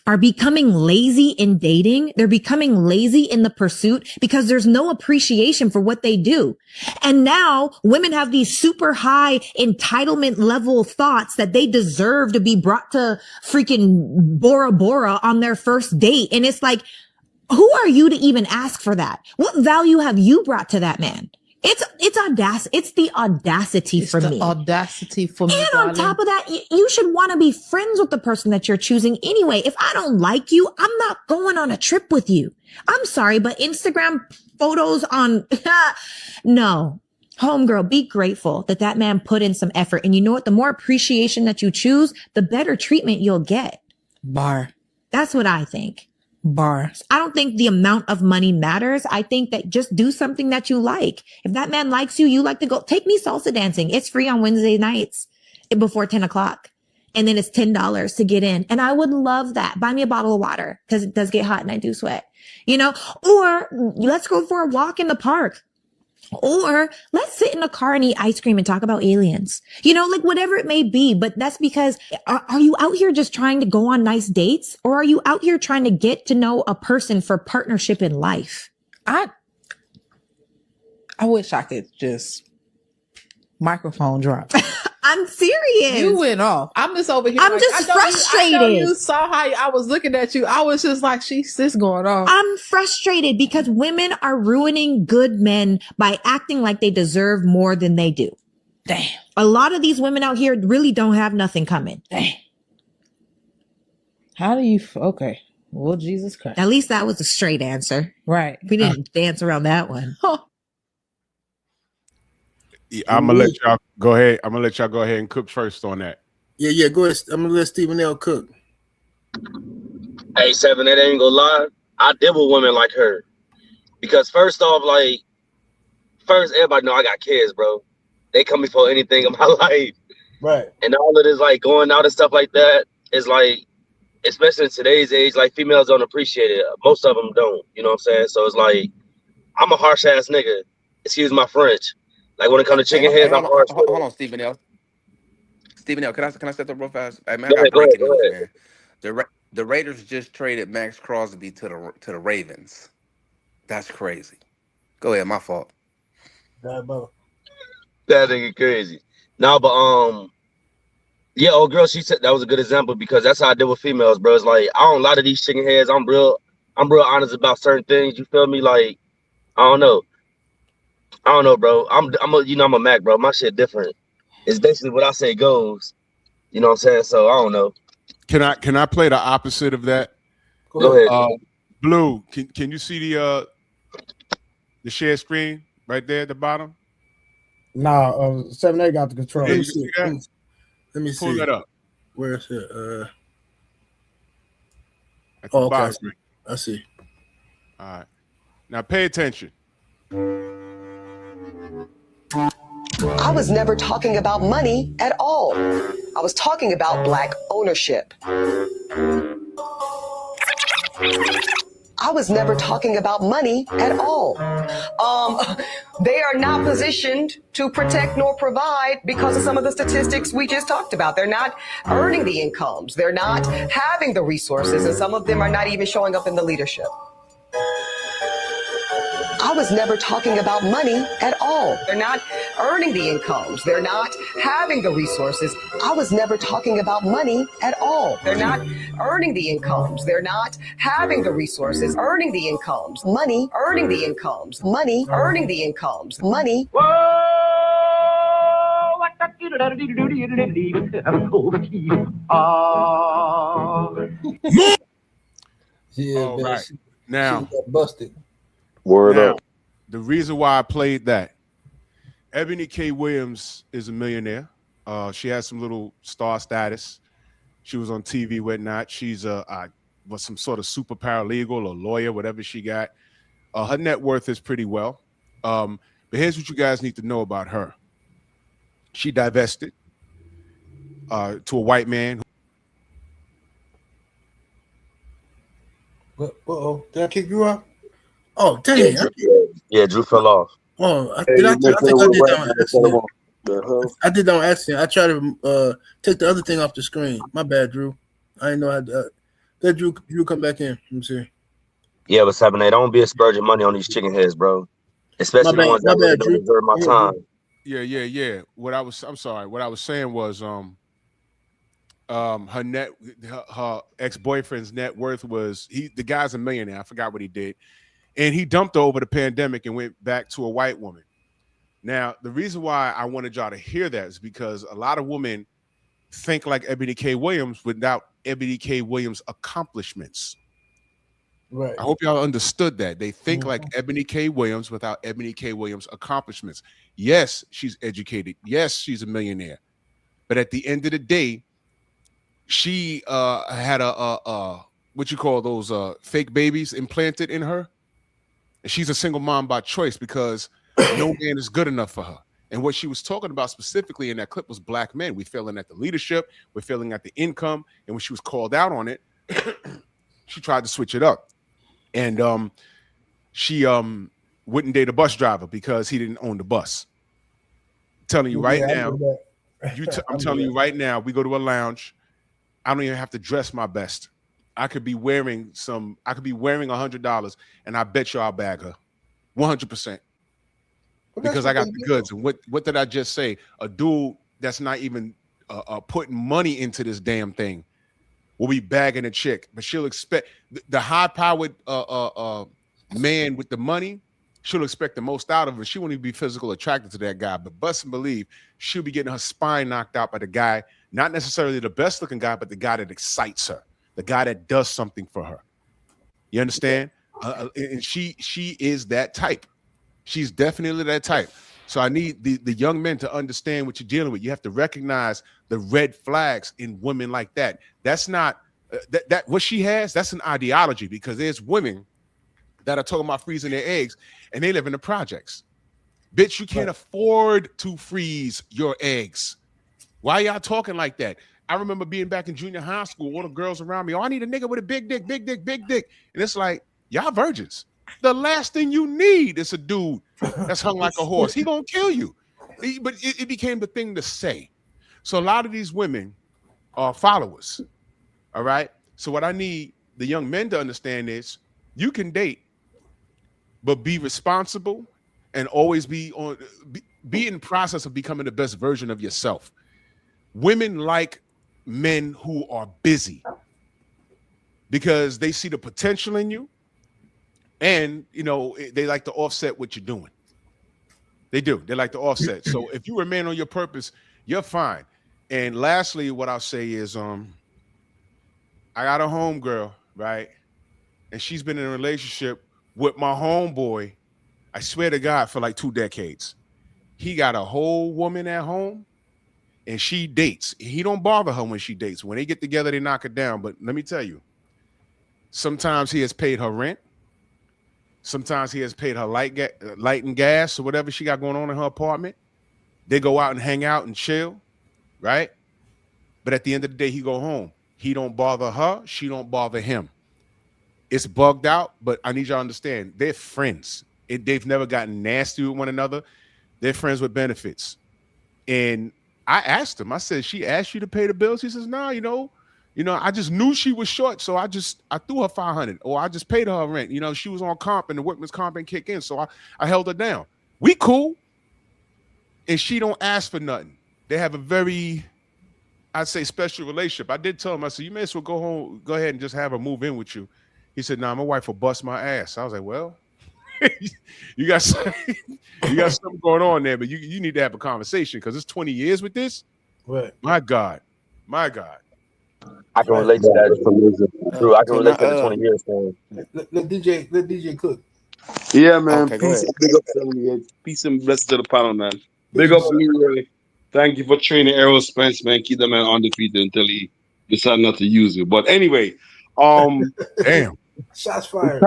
are becoming lazy in dating. They're becoming lazy in the pursuit because there's no appreciation for what they do. And now women have these super high entitlement level thoughts that they deserve to be brought to freaking Bora Bora on their first date. And it's like, who are you to even ask for that? What value have you brought to that man? It's audacity. It's the audacity for me. Audacity for me. And on top of that, you should want to be friends with the person that you're choosing anyway. If I don't like you, I'm not going on a trip with you. I'm sorry, but Instagram photos on, no. Homegirl, be grateful that that man put in some effort. And you know what? The more appreciation that you choose, the better treatment you'll get. Bar. That's what I think. Bars. I don't think the amount of money matters. I think that just do something that you like. If that man likes you, you like to go, take me salsa dancing. It's free on Wednesday nights before 10 o'clock. And then it's $10 to get in. And I would love that. Buy me a bottle of water because it does get hot and I do sweat, you know, or let's go for a walk in the park. Or let's sit in a car and eat ice cream and talk about aliens, you know, like whatever it may be. But that's because are you out here just trying to go on nice dates, or are you out here trying to get to know a person for partnership in life? I wish I could just microphone drop. I'm serious. You went off. I'm just over here. I'm just frustrated. I know you saw how I was looking at you. I was just like, she's just going off. I'm frustrated because women are ruining good men by acting like they deserve more than they do. Damn. A lot of these women out here really don't have nothing coming. Damn. How do you? Okay. Well, Jesus Christ. At least that was a straight answer. Right. We didn't dance around that one. Huh. Yeah, I'm gonna let y'all go ahead. I'm gonna let y'all go ahead and cook first on that. Yeah, go ahead. I'm gonna let Stephen L. cook. Hey, Seven, that ain't gonna lie. I deal with women like her. Because first off, everybody know I got kids, bro. They come before anything in my life. Right. And all of this, like, going out and stuff like that is like, especially in today's age, like, females don't appreciate it. Most of them don't, you know what I'm saying? So it's like, I'm a harsh ass nigga. Excuse my French. Like, when it comes to chicken heads, I'm harsh. Hold on, Stephen L. Stephen L. Can I step up real fast? Hey, man, Go I got breaking ahead. news, man. The Raiders just traded Max Crosby to the Ravens. That's crazy. Go ahead, my fault. That nigga crazy. No, but yeah, old girl, she said that was a good example because that's how I deal with females, bro. It's like I don't lie to these chicken heads. I'm real honest about certain things. You feel me? Like I don't know, bro. I'm a Mac, bro. My shit different. It's basically what I say goes. You know what I'm saying? So I don't know. Can I play the opposite of that? Go ahead. Blue, can you see the share screen right there at the bottom? Nah, 7A got the control. Yeah, you see that? Let me see. Pull that up. Where is it? At the okay. bottom. I see. All right. Now pay attention. I was never talking about money at all. I was talking about Black ownership. I was never talking about money at all. They are not positioned to protect nor provide because of some of the statistics we just talked about. They're not earning the incomes. They're not having the resources, and some of them are not even showing up in the leadership. I was never talking about money at all. They're not earning the incomes. They're not having the resources. I was never talking about money at all. They're not earning the incomes. They're not having the resources, earning the incomes, money, earning the incomes, money, earning the incomes, money. Yeah, all man. right. Now, she got busted. Word now, up. the reason why I played that, Ebony K. Williams is a millionaire. She has some little star status. She was on TV, whatnot. She's was some sort of super paralegal or lawyer, whatever she got. Her net worth is pretty well. But here's what you guys need to know about her. She divested to a white man. Uh-oh. Did I kick you off? Oh, dang. Yeah, Drew fell off. Oh, I Hey, think I did that on accident. The I did that on accident. I tried to take the other thing off the screen. My bad, Drew. I didn't know how to. Let Drew come back in. Let me see. Yeah, but 7A, don't be splurging money on these chicken heads, bro. Especially the ones that really don't deserve my time. Yeah. What I was saying was her ex-boyfriend's net worth was the guy's a millionaire. I forgot what he did. And he dumped her over the pandemic and went back to a white woman. Now, the reason why I wanted y'all to hear that is because a lot of women think like Ebony K. Williams without Ebony K. Williams' accomplishments. Right. I hope y'all understood that. They think like Ebony K. Williams without Ebony K. Williams' accomplishments. Yes, she's educated. Yes, she's a millionaire. But at the end of the day, she had a what you call those fake babies implanted in her. And she's a single mom by choice because no man is good enough for her. And what she was talking about specifically in that clip was black men. We're failing at the leadership. We're failing at the income. And when she was called out on it, she tried to switch it up. And she wouldn't date a bus driver because he didn't own the bus. I'm telling you right now, I'm telling you right now, we go to a lounge. I don't even have to dress my best. I could be wearing $100 and I bet you I'll bag her 100%. Because I got the goods. And what did I just say? A dude that's not even putting money into this damn thing will be bagging a chick, but she'll expect the high-powered man with the money. She'll expect the most out of it. She won't even be physical attracted to that guy, but bust and believe she'll be getting her spine knocked out by the guy, not necessarily the best-looking guy, but the guy that excites her, the guy that does something for her. You understand? And she is that type. She's definitely that type. So I need the young men to understand what you're dealing with. You have to recognize the red flags in women like that. That's not that what she has. That's an ideology, because there's women that are talking about freezing their eggs and they live in the projects. Bitch, you can't afford to freeze your eggs. Why y'all talking like that? I remember being back in junior high school, all the girls around me, oh, I need a nigga with a big dick, big dick, big dick. And it's like, y'all virgins. The last thing you need is a dude that's hung like a horse. He gonna kill you. But it became the thing to say. So a lot of these women are followers. All right. So what I need the young men to understand is you can date, but be responsible and always be in the process of becoming the best version of yourself. Women like men who are busy because they see the potential in you, and they like to offset what you're doing. They do. They like to offset. So if you remain on your purpose, you're fine. And lastly, what I'll say is, I got a homegirl, right? And she's been in a relationship with my homeboy, I swear to God, for like 2 decades. He got a whole woman at home, and she dates. He don't bother her when she dates. When they get together, they knock it down. But let me tell you, sometimes he has paid her rent. Sometimes he has paid her light and gas or whatever she got going on in her apartment. They go out and hang out and chill, right? But at the end of the day, he go home. He don't bother her. She don't bother him. It's bugged out, but I need y'all to understand, they're friends. They've never gotten nasty with one another. They're friends with benefits. And I asked him, I said, she asked you to pay the bills? He says, no, I just knew she was short, so I threw her $500, or I just paid her rent. She was on comp and the workman's comp didn't kick in, so I held her down. We cool, and she don't ask for nothing. They have a very, I'd say, special relationship. I did tell him, I said, you may as well go ahead and just have her move in with you. He said, nah, my wife will bust my ass. I was like, well, you got something going on there, but you need to have a conversation, because it's 20 years with this. Right. My God. I can relate to that. True, I can relate to the 20 years thing. Let DJ cook. Yeah, man. Okay, go Peace ahead. and big up to everybody. Peace and blessings to the panel, man. Big up Leroy. Thank you for training Errol Spence, man. Keep the man undefeated until he decide not to use it. But anyway, damn. Shots fired.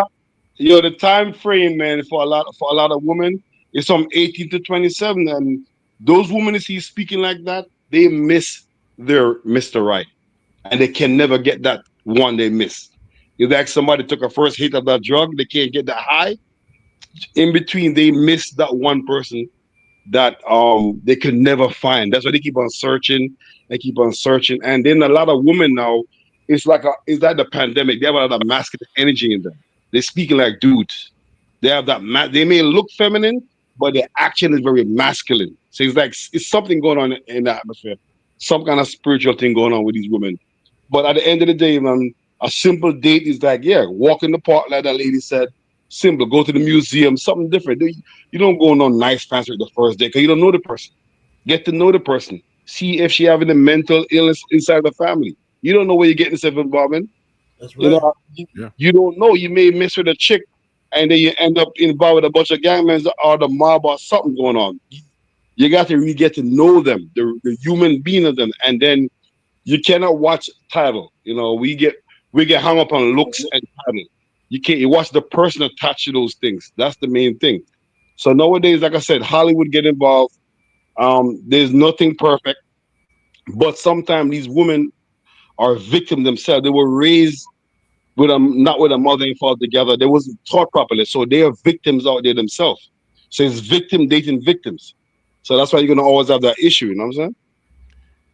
The time frame, man, for a lot of women is from 18 to 27, and those women you see speaking like that, they miss their Mr. Right, and they can never get that one they miss. If like somebody took a first hit of that drug, they can't get that high. In between, they miss that one person that they could never find. That's why they keep on searching. And then a lot of women now, it's like the pandemic. They have a lot of masculine energy in them. They're speaking like dudes. They have that. They may look feminine, but their action is very masculine. So it's like it's something going on in the atmosphere, some kind of spiritual thing going on with these women. But at the end of the day, man, a simple date is like, walk in the park, like that lady said. Simple. Go to the museum, something different. You don't go on no nice fancy the first day because you don't know the person. Get to know the person. See if she having a mental illness inside the family. You don't know where you're getting yourself involved in. That's right. You don't know. You may miss with a chick, and then you end up involved with a bunch of gangmen or the mob or something going on. You got to really get to know them, the human being of them, and then you cannot watch title. We get hung up on looks and title. You watch the person attached to those things. That's the main thing. So nowadays, like I said, Hollywood get involved. There's nothing perfect, but sometimes these women are victims themselves. They were raised not with a mother and father together. They wasn't taught properly, so they are victims out there themselves. So it's victim dating victims. So that's why you're gonna always have that issue. You know what I'm saying?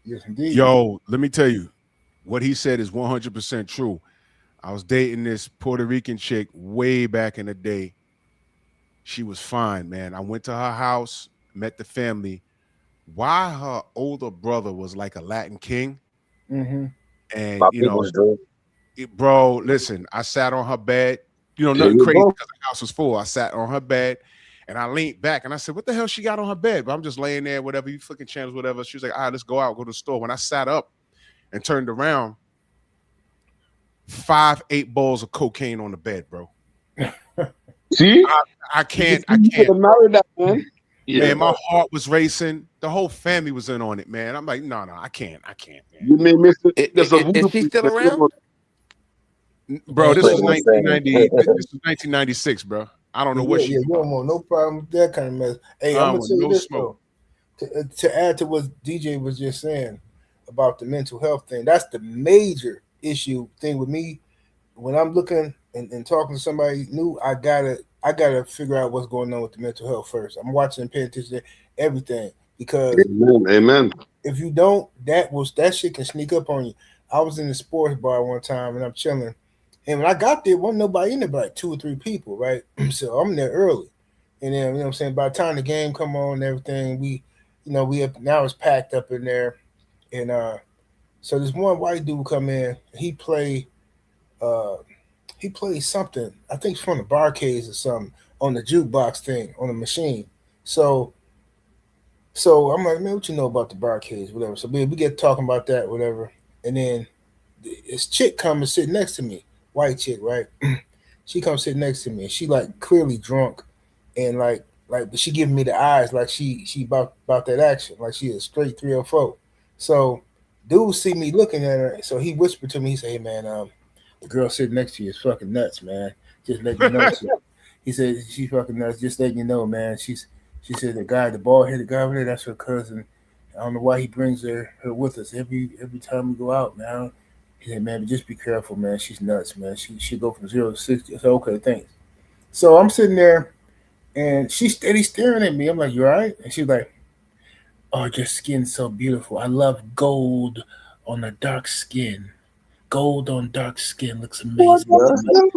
Yes, indeed. Yo, let me tell you, what he said is 100% true. I was dating this Puerto Rican chick way back in the day. She was fine, man. I went to her house, met the family. why her older brother was like a Latin king. Mm-hmm. And My you know, people's dream. bro, listen, I sat on her bed. You know, There nothing you crazy go. because the house was full. I sat on her bed and I leaned back and I said, what the hell she got on her bed? But I'm just laying there, whatever, you flicking channels, whatever. She was like, all right, let's go out, go to the store. When I sat up and turned around, 8 balls of cocaine on the bed, bro. See, I can't. You could have married that man. Yeah, Man, my heart was racing. The whole family was in on it, man. I'm like, no, I can't, man. you may miss it. There's a Is she still around? Bro, this was Wait, 1990. This was 1996, bro. I don't know what she. You don't want no problem with that kind of mess. Hey, I'm gonna tell you this though. To add to what DJ was just saying about the mental health thing, that's the major thing with me. When I'm looking and talking to somebody new, I gotta figure out what's going on with the mental health first. I'm watching and paying attention to everything because Amen. if you don't, that shit can sneak up on you. I was in the sports bar one time and I'm chilling, and when I got there, wasn't nobody in there but like 2 or 3 people, right? So I'm there early, and then you know what I'm saying. By the time the game come on and everything, we have now it's packed up in there, and so this one white dude come in, he played something, I think it's from the barcades or something on the jukebox thing on the machine. So I'm like, man, what you know about the barcades, whatever. So we get talking about that, whatever. And then this chick comes and sit next to me, white chick, right? She comes sit next to me, and she like clearly drunk, and like but she giving me the eyes like she about that action, like she is straight 304. So dude see me looking at her, so he whispered to me, he said, hey man, the girl sitting next to you is fucking nuts, man. Just let you know. He said she's fucking nuts. Just letting you know, man. She said the bald-headed guy over there, that's her cousin. I don't know why he brings her with us every time we go out, man. He said, man, but just be careful, man. She's nuts, man. She go from 0 to 60. I said, okay, thanks. So I'm sitting there, and she's steady staring at me. I'm like, you all right? And she's like, oh, your skin's so beautiful. I love gold on a dark skin. Gold on dark skin looks amazing.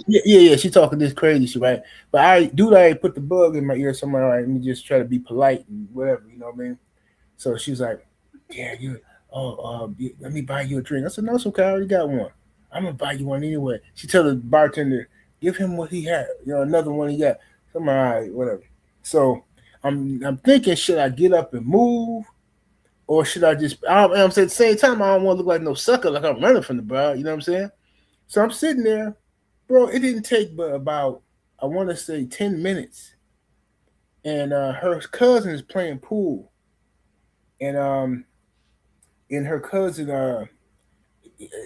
Yeah. She talking this crazy shit, right? But I put the bug in my ear somewhere. Right, let me just try to be polite and whatever, you know what I mean? So she's like, yeah, let me buy you a drink. I said, no, it's okay. I already got one. I'm gonna buy you one anyway. She tell the bartender, give him what he had, another one he got. So I'm all right, whatever. So I'm thinking, should I get up and move? Or should I just, I'm saying at the same time, I don't want to look like no sucker, like I'm running from the bar, you know what I'm saying? So I'm sitting there, bro, it didn't take but about, I want to say 10 minutes. And her cousin is playing pool. And her cousin,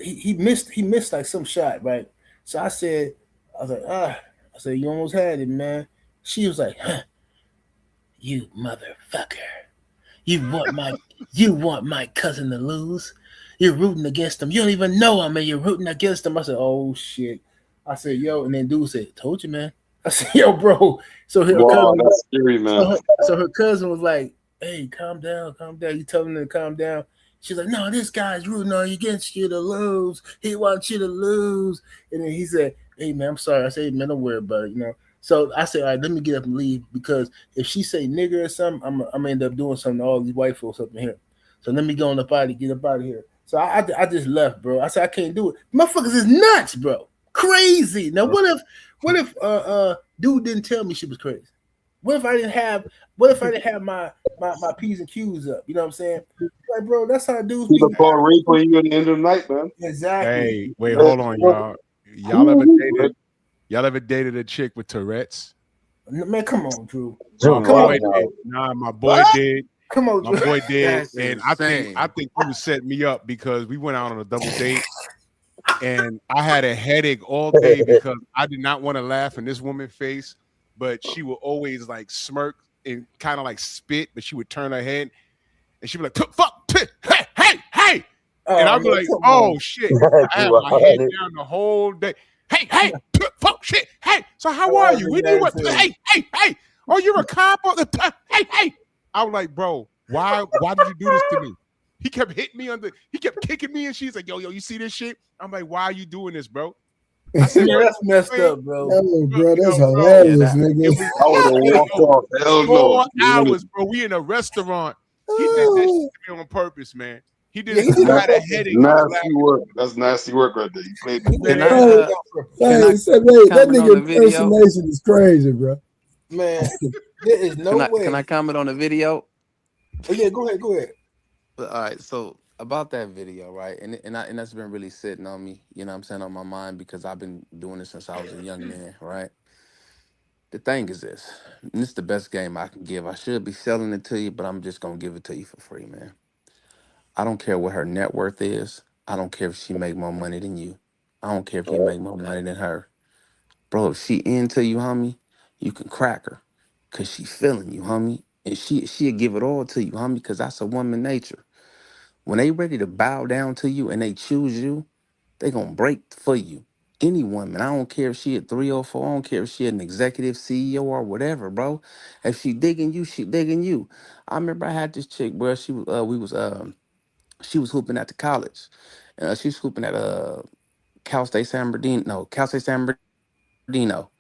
he missed like some shot, right? So I was like, you almost had it, man. She was like, huh, you motherfucker. You want my cousin to lose? You're rooting against him. You don't even know him, and you're rooting against him. I said, oh shit. I said, yo, and then dude said, told you, man. I said, yo, bro. So her cousin, that's scary, man. So her cousin was like, hey, calm down. You tell him to calm down. She's like, no, this guy's rooting against you to lose. He wants you to lose. And then he said, hey, man, I'm sorry. I said, hey, man, don't worry about it, So I said, all right, let me get up and leave, because if she say nigger or something, I'm gonna end up doing something to all these white folks up in here. So let me go on get up out of here. So I just left, bro. I said, I can't do it. Motherfuckers is nuts, bro. Crazy. Now what if dude didn't tell me she was crazy? What if I didn't have my P's and Q's up? You know what I'm saying? Like, bro, that's how dudes be. Call rape when you at the end of the night, man. Exactly. Hey, wait, hold on, y'all. Y'all ever dated a chick with Tourette's? Man, come on, Drew. My boy did. Come on, Drew. My boy did, That's and insane. I think he was setting me up because we went out on a double date, and I had a headache all day because I did not want to laugh in this woman's face, but she would always like smirk and kind of like spit, but she would turn her head, and she'd be like, "Fuck, hey," and I'd be like, "Oh shit!" I had my head down the whole day. Hey, fuck shit. Hey, so how are you? Where do you want? Hey. Oh, you're a cop on the hey. I was like, bro, why did you do this to me? He kept hitting me he kept kicking me, and she's like, yo, you see this shit? I'm like, why are you doing this, bro? I said, that's messed up, bro. Oh, bro, that's hilarious, nigga. I would have walked off. Hell no. 4 hours, bro. We in a restaurant, He did that shit to me on purpose, man. He did Yeah, it. he did it I on had a purpose. headache. I was Nasty laughing. work. That's nasty work right there. You played the Man, Can he I did Hey, it on purpose. can hey, I say, wait, that comment on nigga the video? impersonation is crazy, bro. Man, there is no Can I way. comment on the video? Oh yeah, go ahead, go ahead. All right, so about that video, right? And that's been really sitting on me, you know what I'm saying, on my mind because I've been doing this since I was a young man, right? The thing is this, and this is the best game I can give. I should be selling it to you, but I'm just gonna give it to you for free, man. I don't care what her net worth is. I don't care if she make more money than you. I don't care if you make more money than her. Bro, if she into you, homie, you can crack her. Cause she feeling you, homie. And she'll give it all to you, homie, cause that's a woman nature. When they ready to bow down to you and they choose you, they gonna break for you. Any woman, I don't care if she a 304, I don't care if she an executive CEO or whatever, bro. If she digging you, she digging you. I remember I had this chick, bro. She was hooping at the college. She was hooping at Cal State San Bernardino. No, Cal State San Bernardino.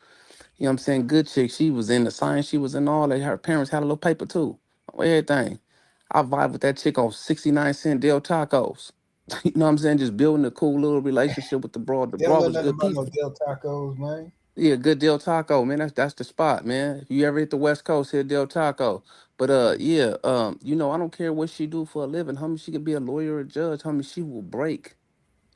You know what I'm saying? Good chick. She was in the science. She was in all that. Her parents had a little paper too. Everything. I vibe with that chick on 69-cent Del Tacos. You know what I'm saying? Just building a cool little relationship with the broad. The They don't broad know was nothing good about no people. Del Tacos, man. Yeah, good Del Taco, man. That's the spot, man. If you ever hit the West Coast, hit Del Taco. But yeah, I don't care what she do for a living, homie. She could be a lawyer or a judge, homie. She will break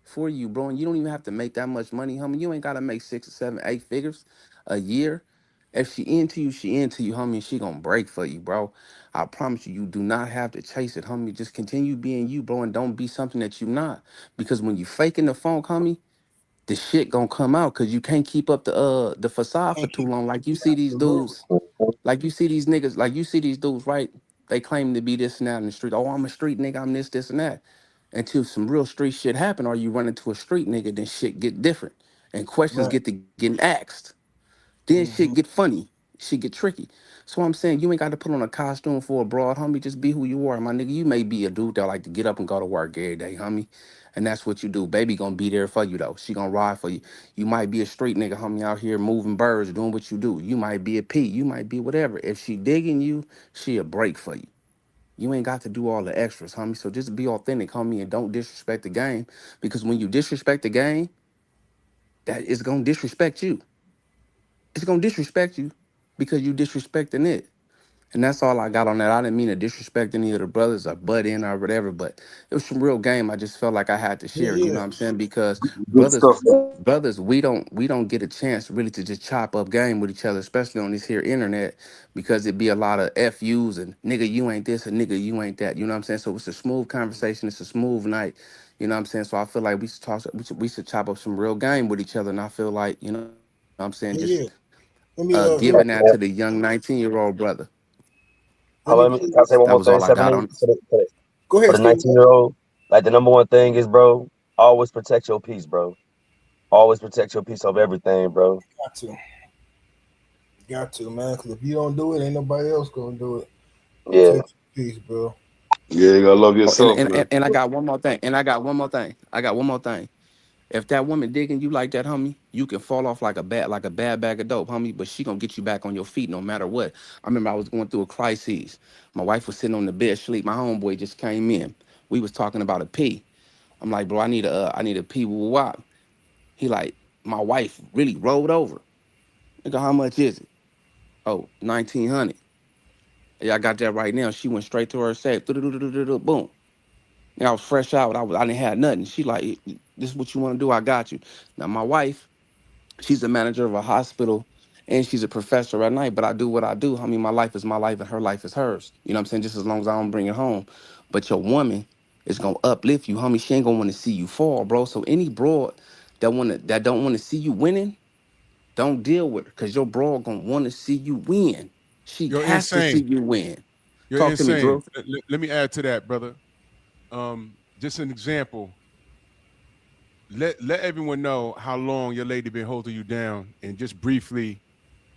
for you, bro. And you don't even have to make that much money, homie. You ain't gotta make 6 or 7, 8 figures a year. If she into you, homie, and she gonna break for you, bro. I promise you, you do not have to chase it, homie. Just continue being you, bro, and don't be something that you not. Because when you faking the funk, homie, the shit gonna come out because you can't keep up the facade for Can't too keep long. up. Like you Yeah, see these absolutely. dudes, like you see these niggas, like you see these dudes, right? They claim to be this and that in the street. Oh, I'm a street nigga, I'm this, and that. Until some real street shit happen, or you run into a street nigga, then shit get different. And questions Right. get to getting asked. Then Hmm. shit get funny. Shit get tricky. So I'm saying you ain't got to put on a costume for a broad, homie. Just be who you are, my nigga. You may be a dude that like to get up and go to work every day, homie. And that's what you do. Baby gonna be there for you though. She gonna ride for you. You might be a street nigga, homie, out here moving birds, doing what you do. You might be a P. You might be whatever. If she digging you, she a break for you. You ain't got to do all the extras, homie. So just be authentic, homie, and don't disrespect the game. Because when you disrespect the game, that is gonna disrespect you. It's gonna disrespect you because you disrespecting it. And that's all I got on that. I didn't mean to disrespect any of the brothers or butt in or whatever, but it was some real game. I just felt like I had to Yeah, share, you know yeah. what I'm saying? Because good stuff. brothers, we don't get a chance really to just chop up game with each other, especially on this here internet, because it be a lot of FUs and nigga you ain't this and nigga you ain't that. You know what I'm saying? So it's a smooth conversation, it's a smooth night. You know what I'm saying? So I feel like we should chop up some real game with each other. And I feel like, you know what I'm saying, Yeah, just yeah. Let me giving that to the young 19-year-old brother. let me Let me, play can I say this. one That more was thing, all I got 70? on. Go For ahead, the Steve. 19-year-old, like the number one thing is, bro, always protect your peace, bro. Always protect your peace of everything, bro. Got to. Got to, man. Because if you don't do it, ain't nobody else gonna do it. Yeah. Protect your peace, bro. Yeah, you gotta love Oh, and, yourself, and, man. and and I got one more thing. And I got one more thing. I got one more thing. If that woman digging you like that, homie, you can fall off like a bad bag of dope, homie, but she gonna get you back on your feet no matter what. I remember I was going through a crisis. My wife was sitting on the bed sleep. My homeboy just came in. We was talking about a pee. I'm like, bro, I need a pee woo wop. He like, my wife really rolled over. Nigga, how much is it? Oh, 1900. Yeah, I got that right now. She went straight to her safe. Boom. And I was fresh out. I didn't have nothing. She like, this is what you want to do. I got you. Now my wife, she's a manager of a hospital and she's a professor at night. But I do what I do. I mean, my life is my life and her life is hers. You know what I'm saying? Just as long as I don't bring it home. But your woman is gonna uplift you, homie. She ain't gonna want to see you fall, bro. So any broad that don't want to see you winning, don't deal with her. Cause your broad gonna want to see you win. She You're has to see insane. you win. You're Talk to me, insane. Drew. Let me add to that, brother. Just an example. Let everyone know how long your lady been holding you down, and just briefly,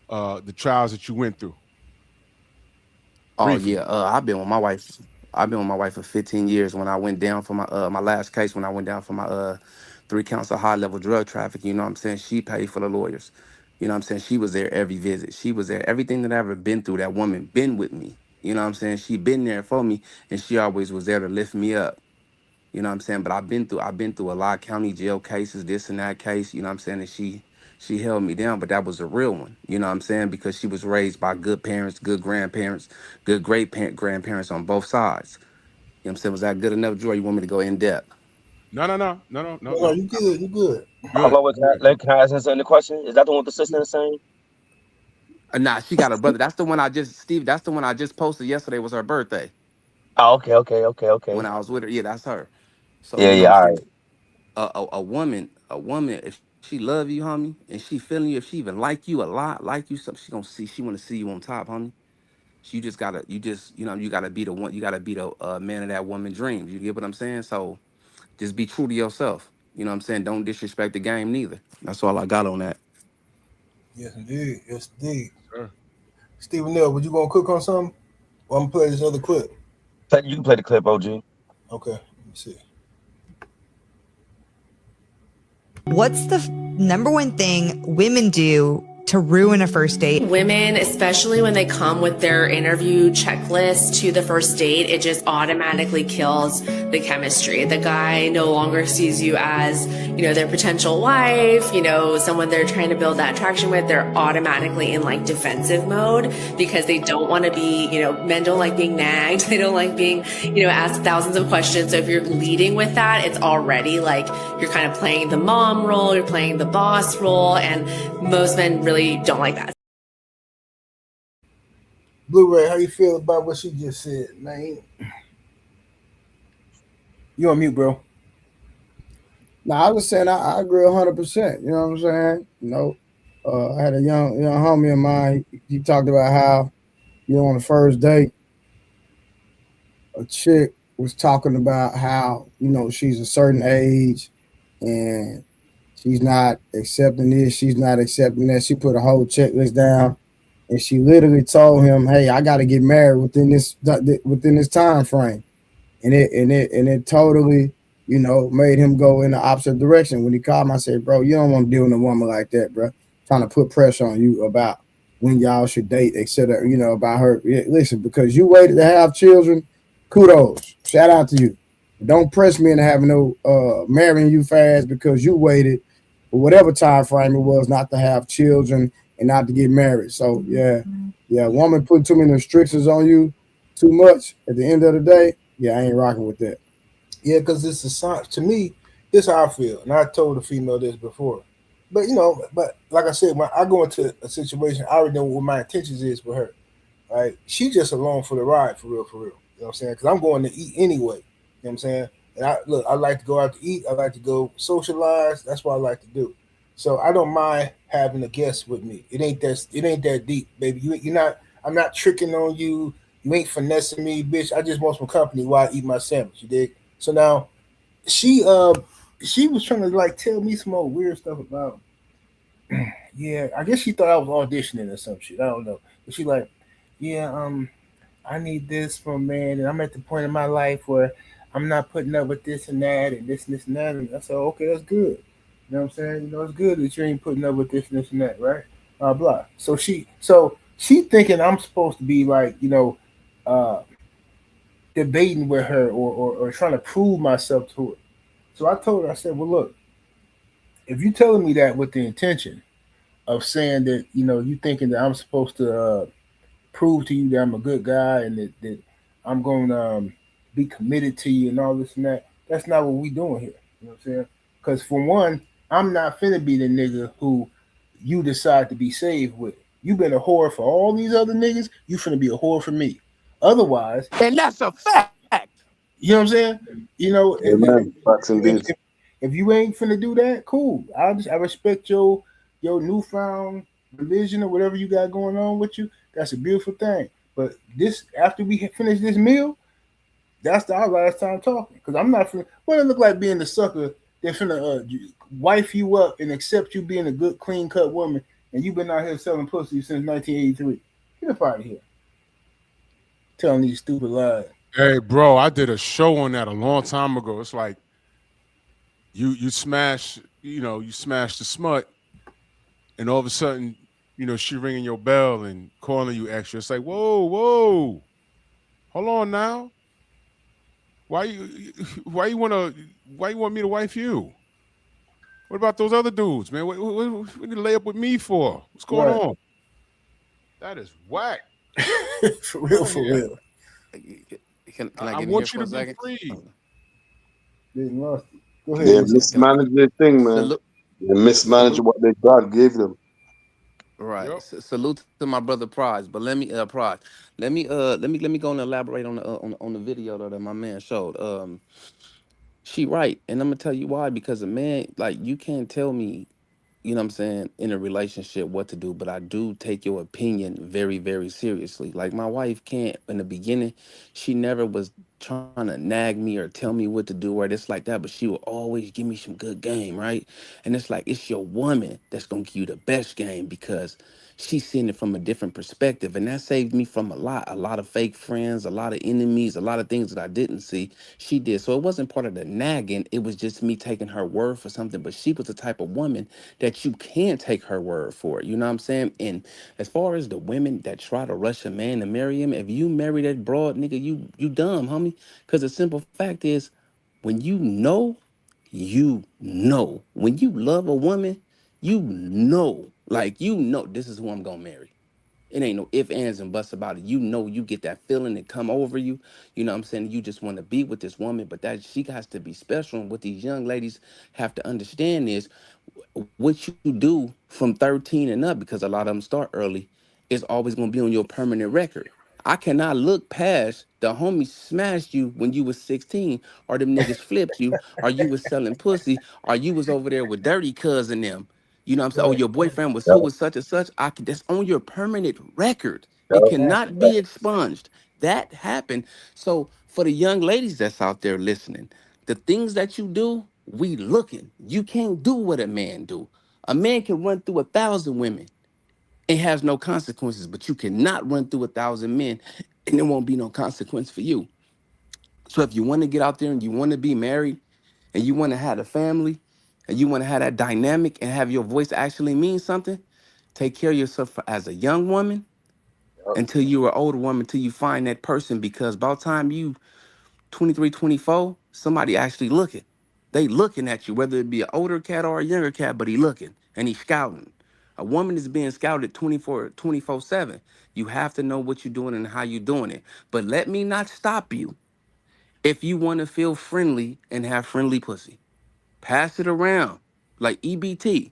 the trials that you went through. Oh yeah, Briefly. I've been with my wife for 15 years. When I went down for my last case, when I went down for my 3 counts of high level drug trafficking, you know what I'm saying? She paid for the lawyers. You know what I'm saying? She was there every visit. She was there. Everything that I ever been through, that woman been with me. You know what I'm saying? She been there for me, and she always was there to lift me up. You know what I'm saying? But I've been through a lot of county jail cases, this and that case, you know what I'm saying? And she held me down, but that was a real one. You know what I'm saying? Because she was raised by good parents, good grandparents, good grandparents on both sides. You know what I'm saying? Was that good enough, Joy? You want me to go in depth? No. No, you good. You good. Hold on, wait, can I ask the question? Is that the one with the sister is saying? Nah, she got a brother. That's the one Steve, that's the one I just posted yesterday was her birthday. Oh, okay. When I was with her. Yeah, that's her. So, Yeah, you know yeah, what I'm all saying? right. A woman, if she love you, homie, and she feeling you, if she even like you a lot, like you, something, she want to see you on top, homie. So you gotta be the one, you gotta be the man of that woman dreams. You get what I'm saying? So just be true to yourself. You know what I'm saying? Don't disrespect the game neither. That's all I got on that. Yes, indeed. Yes, indeed. Sure. Stephen Nell, would you gonna cook on something? Well, I'm gonna play this other clip. You can play the clip, OG. Okay, let me see. What's the number one thing women do to ruin a first date? Women, especially when they come with their interview checklist to the first date, it just automatically kills the chemistry. The guy no longer sees you as, their potential wife, someone they're trying to build that attraction with. They're automatically in like defensive mode because they don't want to be, men don't like being nagged. They don't like being, asked thousands of questions. So if you're leading with that, it's already like you're kind of playing the mom role, you're playing the boss role, and most men really don't like that. Blu-ray, how you feel about what she just said, man? You on mute, bro. No, I was saying I agree 100%. You know what I'm saying? I had a young homie of mine. He talked about how, on the first date, a chick was talking about how, she's a certain age and she's not accepting this, she's not accepting that. She put a whole checklist down, and she literally told him, "Hey, I got to get married within this time frame," and it totally, made him go in the opposite direction. When he called me, I said, "Bro, you don't want to deal with a woman like that, bro. Trying to put pressure on you about when y'all should date, etc. About her. Listen, because you waited to have children, kudos, shout out to you. Don't press me into having no marrying you fast because you waited for whatever time frame it was not to have children and not to get married." So yeah, woman putting too many restrictions on you too much at the end of the day, I ain't rocking with that. Yeah, because it's a sign to me. This is how I feel, and I told a female this before. But but like I said, when I go into a situation, I already know what my intentions is with her. Right? She just along for the ride, for real. You know what I'm saying? Because I'm going to eat anyway. You know what I'm saying? And I like to go out to eat. I like to go socialize. That's what I like to do. So I don't mind having a guest with me. It ain't that deep, baby. You're not. I'm not tricking on you. You ain't finessing me, bitch. I just want some company while I eat my sandwich. You dig? So now, she was trying to like tell me some more weird stuff about. Yeah, I guess she thought I was auditioning or some shit. I don't know. But she like, yeah, I need this from a man, and I'm at the point in my life where I'm not putting up with this and that and this and this and that. And I said, okay, that's good. You know what I'm saying? It's good that you ain't putting up with this and this and that, right? Blah blah. So she thinking I'm supposed to be like, debating with her or trying to prove myself to her. So I told her, I said, well, look, if you're telling me that with the intention of saying that, you thinking that I'm supposed to prove to you that I'm a good guy and that I'm going to be committed to you and all this and that, that's not what we doing here. You know what I'm saying? Because for one, I'm not finna be the nigga who you decide to be saved with. You been a whore for all these other niggas, you finna be a whore for me. Otherwise, and that's a fact. You know what I'm saying? If you ain't finna do that, cool. I respect your newfound religion or whatever you got going on with you. That's a beautiful thing. But this, after we finish this meal, that's our last time talking. Because I'm not finna. What it look like being the sucker that finna wife you up and accept you being a good, clean cut woman, and you've been out here selling pussy since 1983. Get up out of here. Telling these stupid lies. Hey, bro, I did a show on that a long time ago. It's like you smash, you smash the smut, and all of a sudden, she ringing your bell and calling you extra. It's like, whoa. Hold on now. Why you want me to wife you? What about those other dudes, man? What you need to lay up with me for? What's going on? That is whack. For real, for real. Can I I get in here want for you a to be second? free. Go They ahead. mismanage their thing, man. They mismanage what they God gave them. Right. Yep. Salute to my brother Prize. But let me Prize. Let me go and elaborate on the video that my man showed. She right, and I'm gonna tell you why. Because a man, like, you can't tell me, you know what I'm saying, in a relationship what to do, but I do take your opinion very, very seriously. Like, my wife can't, in the beginning, she never was trying to nag me or tell me what to do or this like that, but she will always give me some good game, right? And it's like, it's your woman that's gonna give you the best game because she's seeing it from a different perspective. And that saved me from a lot of fake friends, a lot of enemies, a lot of things that I didn't see. She did. So it wasn't part of the nagging, it was just me taking her word for something. But she was the type of woman that you can take her word for it. You know what I'm saying? And as far as the women that try to rush a man to marry him, if you marry that broad nigga, you dumb, homie. Because the simple fact is, when you know, you know. When you love a woman, you know. Like, you know, this is who I'm gonna marry. It ain't no ifs, ands, and buts about it. You know, you get that feeling that come over you. You know what I'm saying? You just want to be with this woman, but that she has to be special. And what these young ladies have to understand is what you do from 13 and up, because a lot of them start early, is always going to be on your permanent record. I cannot look past the homie smashed you when you was 16, or them niggas flipped you, or you was selling pussy, or you was over there with dirty cousin them. You know what I'm saying? Oh, your boyfriend was who was such and such. That's on your permanent record. It cannot be expunged. That happened. So for the young ladies that's out there listening, the things that you do, we looking. You can't do what a man do. A man can run through 1,000 women and has no consequences, but you cannot run through 1,000 men and there won't be no consequence for you. So if you want to get out there and you want to be married and you want to have a family and you want to have that dynamic and have your voice actually mean something, take care of yourself as a young woman until you're an older woman, until you find that person, because by the time you 23, 24, somebody actually looking. They looking at you, whether it be an older cat or a younger cat, but he looking and he's scouting. A woman is being scouted 24/7. You have to know what you're doing and how you're doing it. But let me not stop you. If you want to feel friendly and have friendly pussy, pass it around like EBT.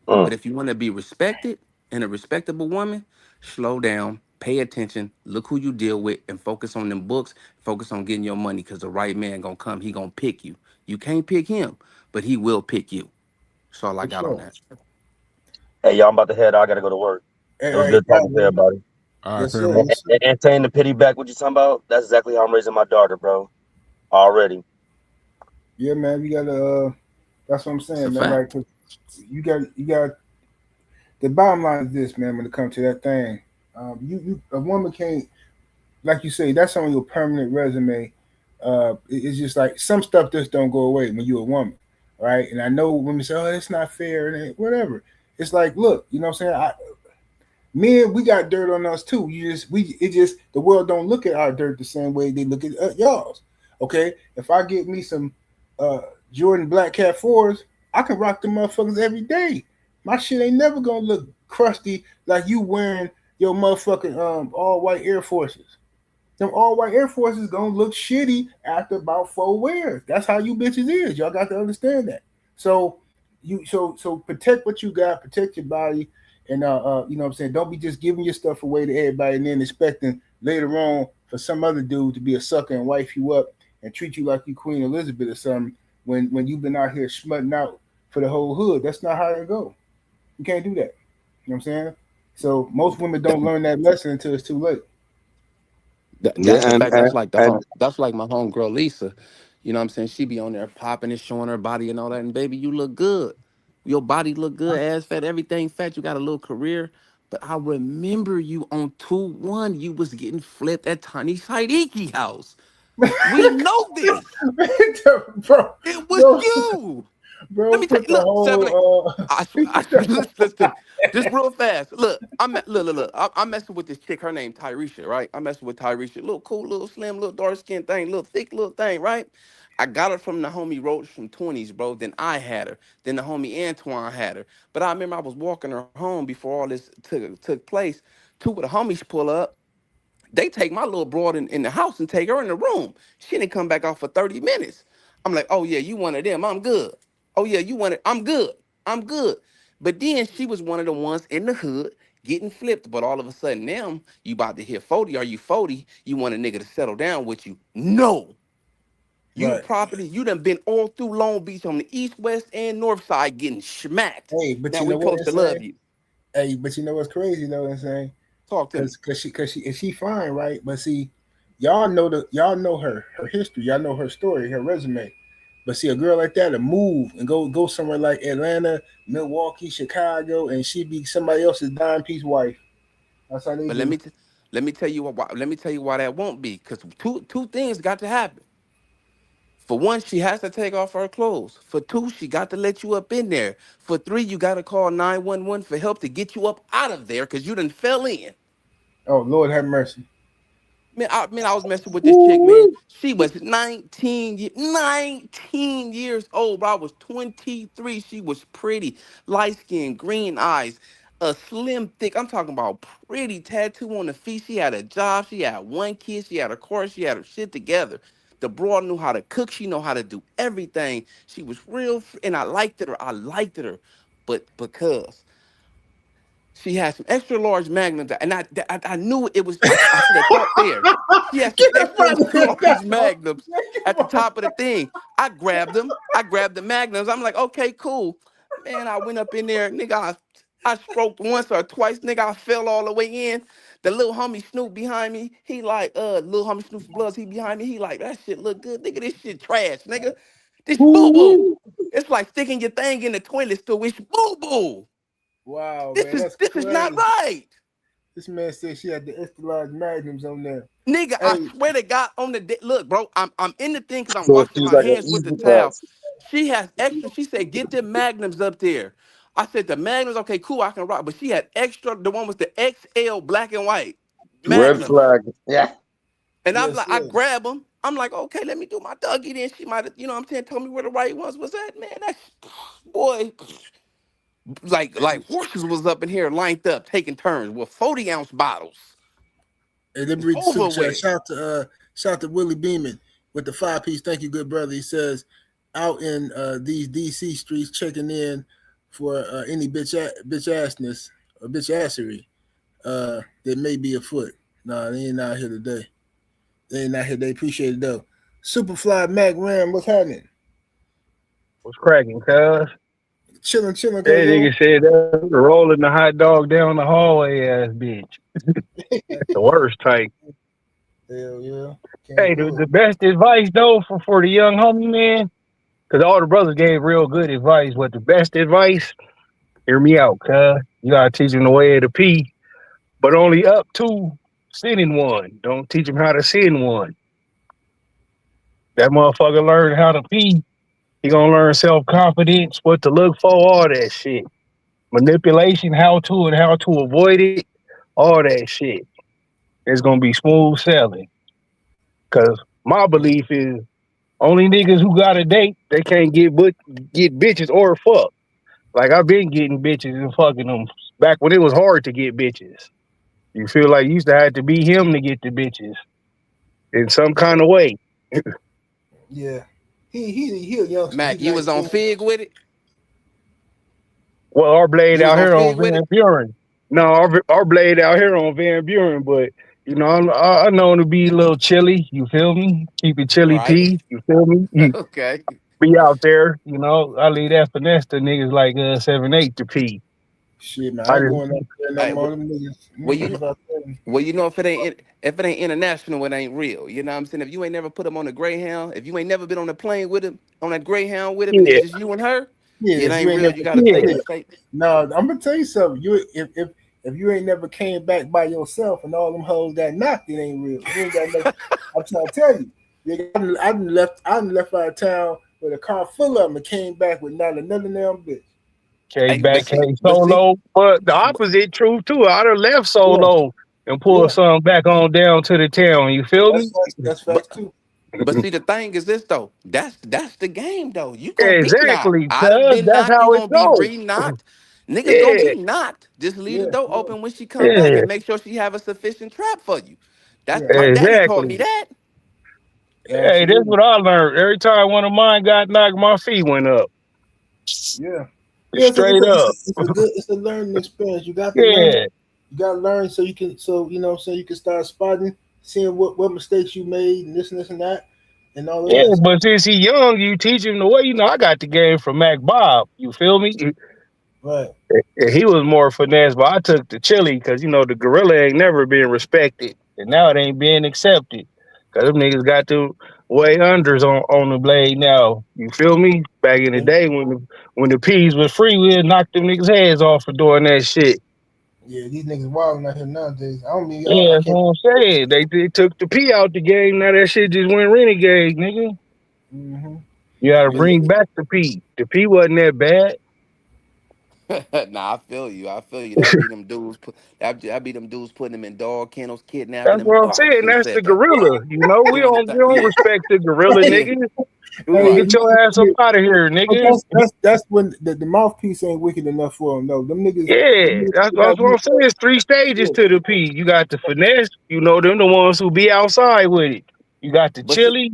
But if you want to be respected and a respectable woman, slow down, pay attention, look who you deal with, and focus on them books, focus on getting your money, because the right man gonna come, he gonna pick you. You can't pick him, but he will pick you. That's all I got on that. Hey, y'all, I'm about to head out. I gotta go to work. It was good talking to everybody. All right, And saying the pity back, what you talking about? That's exactly how I'm raising my daughter, bro. Already. Yeah, man, we gotta. That's what I'm saying, man. Like, you got. The bottom line is this, man. When it comes to that thing, a woman can't, like you say, that's on your permanent resume. It's just like some stuff just don't go away when you're a woman, right? And I know women say, "Oh, that's not fair," and whatever. It's like, look, you know what I'm saying? Men, we got dirt on us too. The world don't look at our dirt the same way they look at y'all's. Okay, if I get me some Jordan Black Cat 4s, I can rock them motherfuckers every day. My shit ain't never gonna look crusty like you wearing your motherfucking all white Air Forces. Them all white Air Forces gonna look shitty after about 4 wears. That's how you bitches is. Y'all got to understand that. So so protect what you got, protect your body, and you know what I'm saying. Don't be just giving your stuff away to everybody and then expecting later on for some other dude to be a sucker and wife you up and treat you like you Queen Elizabeth or something when you've been out here smutting out for the whole hood. That's not how it go. You can't do that. You know what I'm saying? So most women don't learn that lesson until it's too late. That's the fact. That's like my homegirl Lisa. You know what I'm saying? She be on there popping and showing her body and all that. And baby, you look good. Your body look good, ass fat, everything fat. You got a little career. But I remember you on 2-1. You was getting flipped at Tiny Saidiki house. We know this. Bro, it was you. Bro, Let me tell put you, the look, 7 whole listen, just real fast. Look, look. I'm messing with this chick. Her name Tyresha, right? I'm messing with Tyresha. Little cool, little slim, little dark skin thing, little thick, little thing, right? I got her from the homie Roach from 20s, bro. Then I had her. Then the homie Antoine had her. But I remember I was walking her home before all this took place. Two of the homies pull up. They take my little broad in the house and take her in the room. She didn't come back out for 30 minutes. I'm like, oh yeah, you one of them. I'm good. Oh yeah, you want it. I'm good. I'm good. But then she was one of the ones in the hood getting flipped. But all of a sudden now you about to hit 40. Are you 40? You want a nigga to settle down with you? No. You right. property, you done been all through Long Beach on the east, west, and north side getting smacked. Hey, but Now you we know what supposed I'm to love saying? you. Hey, but you know what's crazy though? I'm saying Talk to me. because she fine, right? But see, y'all know her history, y'all know her story, her resume. But see, a girl like that to move and go somewhere like Atlanta, Milwaukee, Chicago, and she be somebody else's dime piece wife. That's how they But do. let me tell you why. Let me tell you why that won't be. Because two things got to happen. For one, she has to take off her clothes. For two, she got to let you up in there. For three, you got to call 911 for help to get you up out of there because you done fell in. Oh Lord, have mercy. I was messing with this chick, man. She was 19 years old, bro. I was 23. She was pretty, light skin, green eyes, a slim, thick. I'm talking about pretty tattoo on the feet. She had a job. She had one kid. She had a car. She had her shit together. The broad knew how to cook. She know how to do everything. She was real, and I liked her. I liked her, but because she had some extra large magnums, and I knew it was. I should have thought there. She had some Get up extra out of here, large dog. magnums at the top of the thing. I grabbed them. I grabbed the magnums. I'm like, okay, cool, man. I went up in there, nigga. I stroked once or twice, nigga. I fell all the way in. The little homie Snoop behind me, he like, little homie Snoop Bloods, he behind me. He like, that shit look good, nigga. This shit trash, nigga. This boo boo. It's like sticking your thing in the toilet still. It's boo boo. Wow, This man, is that's this is not crazy. right. This man said she had the extra large magnums on there. Nigga, I Hey, swear to God on the look, bro. I'm in the thing because I'm So washing she's my like an hands with the easy towel. pass. She has extra. She said, "Get the magnums up there." I said, "The magnums, okay, cool, I can rock." But she had extra. The one was the XL black and white Red magnums, flag. Yeah. and I'm yes, like, I yes. grab them. I'm like, okay, let me do my doggy. Then she might, have, you know, what I'm saying, tell me where the right ones was at, man. That's boy, like horses was up in here lined up, taking turns with 40-ounce bottles. Hey, let me It's read the super over chat. with. Shout out to Willie Beeman with the 5-piece. Thank you, good brother. He says, out in these DC streets, checking in for any bitch assness or bitch assery that may be afoot. Nah, they ain't out here today. They ain't out here. They appreciate it though. Superfly Mac Ram, what's happening? What's cracking, cuz? Chilling, That Cozo. nigga said that rolling the hot dog down the hallway ass bitch. That's the worst type. Hell yeah. Can't Hey, do the it. best advice though for the young homie, man, because all the brothers gave real good advice. But the best advice, hear me out, cuz. You gotta teach them the way of the P, but only up to sending one. Don't teach them how to send one. That motherfucker learn how to pee. He gonna learn self confidence, what to look for, all that shit. Manipulation, how to and how to avoid it, all that shit. It's gonna be smooth sailing. Cause my Yeah. belief is only niggas who got a date, they can't get bitches or fuck. Like I've been getting bitches and fucking them back when it was hard to get bitches. You feel like you used to have to be him to get the bitches in some kind of way. Yeah. He a youngster. He Mac, you was on 19. Fig with it. Well, our blade You was out on here Fig on with Van it. Buren. No, our blade out here on Van Buren, but you know, I know to be a little chilly. You feel me? Keep it chilly Right. P. You feel me? Okay. Be out there. You know, I leave that finesse to niggas like 7-8 to P. Shit, man. I I ain't just going out there no Hey, more. Them niggas, well, you know, out there. well, you know, if it ain't international, it ain't real. You know what I'm saying? If you ain't never put him on a Greyhound, if you ain't never been on a plane with him, on that Greyhound with him, and it's yeah, just you and her, Yeah, it if you ain't ain't real. never You gotta yeah. take it yeah. straight. No, I'm gonna tell you something. You if you ain't never came back by yourself and all them hoes got knocked, it ain't real. You ain't got no. I'm trying to tell you. I done left out of town with a car full of them and came back with not another damn bitch. Came solo, but the opposite true too. I'd have left solo and pulled something back on down to the town. You feel me? That's facts too. But see, the thing is this though. That's the game though. You Yeah, gonna be knocked. exactly. I'd have been That's knocked. You how it gonna be goes. re-knocked. Niggas gonna be knocked. Just leave the door open when she come back and make sure she have a sufficient trap for you. That's my daddy taught me that. Hey, that's what I learned. Every time one of mine got knocked, my feet went up. Yeah. Straight up. It's a learning experience. You got to learn. You got to learn so you can start spotting, seeing what mistakes you made and this and that and all that. Yeah, but since he young, you teach him the way. You know, I got the game from Mac Bob. You feel me? Right. He was more finesse, but I took the chili because you know the gorilla ain't never been respected, and now it ain't being accepted. Cause them niggas got the way unders on the blade now. You feel me? Back in the day when the peas was free, we'd knock them niggas' heads off for doing that shit. Yeah, these niggas wilding out here nowadays. That's what I'm saying. They took the P out the game. Now that shit just went renegade, nigga. Mm-hmm. You gotta bring back the P. The P wasn't that bad. Nah, I feel you. That be them dudes. That be them dudes putting them in dog kennels, kidnapping That's them. what I'm saying. That's the gorilla. You know, we don't respect the gorilla, nigga. Get your ass up out of here, nigga. That's when the mouthpiece ain't wicked enough for them, though. Them niggas. Yeah, that's what I'm saying. It's 3 stages to the P. You got the finesse. You know, them the ones who be outside with it. You got the chili.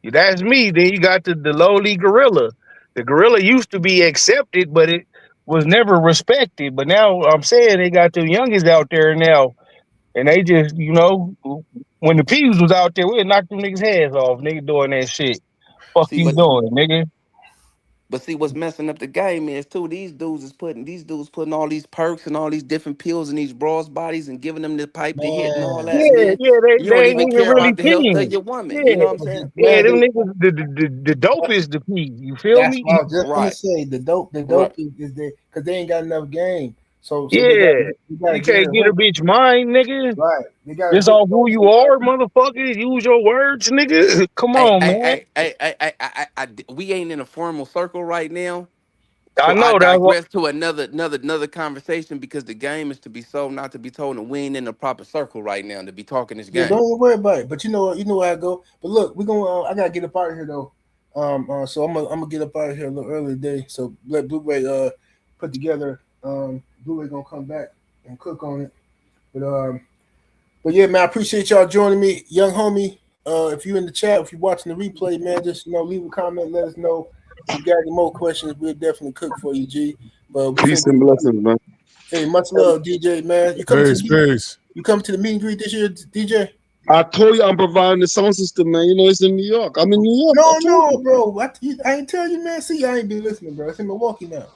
That's me. Then you got the lowly gorilla. The gorilla used to be accepted, but it was never respected. But now I'm saying they got the youngest out there now, and they just, you know, when the P's was out there, we'd knock them niggas' heads off. Nigga doing that shit. Fuck you doing, nigga? But see, what's messing up the game is too. These dudes putting all these perks and all these different pills in these bros' bodies and giving them the pipe to hit and all that. Man. You don't even care really about the health of your woman. Yeah. You know what I'm saying? Yeah, them niggas, the dope is the P. You feel me? That's what I was just gonna say. The dope is there because they ain't got enough game. So you can't get a bitch mind, nigga. Right. It's all who you are, motherfucker. Use your words, nigga. Come on, man. We ain't in a formal circle right now. So I know I that. digress to another conversation because the game is to be sold, not to be told, and we ain't in the proper circle right now to be talking this game. Yeah, don't even worry about it. But you know where I go. But look, we're gonna. I gotta get up out of here though. So I'm gonna get up out of here a little early today. So let Blu-ray put together. Blu-ray gonna come back and cook on it. But yeah, man, I appreciate y'all joining me, young homie. If you're in the chat, if you're watching the replay, man, just leave a comment, let us know. If you got any more questions, we'll definitely cook for you, G. But peace and blessings, man. Hey, much love, DJ, man. You come to the meet and greet this year, DJ? I told you I'm providing the sound system, man. You know it's in New York. I'm in New York. No, bro. I ain't tell you, man. See, I ain't been listening, bro. It's in Milwaukee now.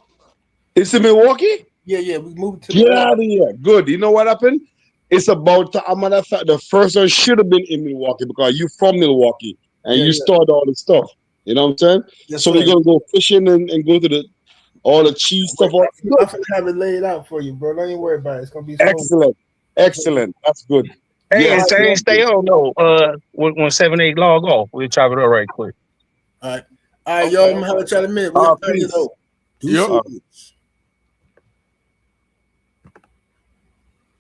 It's in Milwaukee? Yeah. We moved to Get out of here. Good. You know what happened? It's about a matter of fact, the first one should have been in Milwaukee because you from Milwaukee and you started all the stuff. You know what I'm saying? Yes, so we're gonna go fishing and go to all the cheese stuff. I'm gonna have it laid out for you, bro. Don't even worry about it. It's gonna be excellent. That's good. Hey, stay on though. When 7-8 log off, we'll chop it up right quick. All right, y'all. I'm gonna have a chat in a minute. We'll peace. Yep.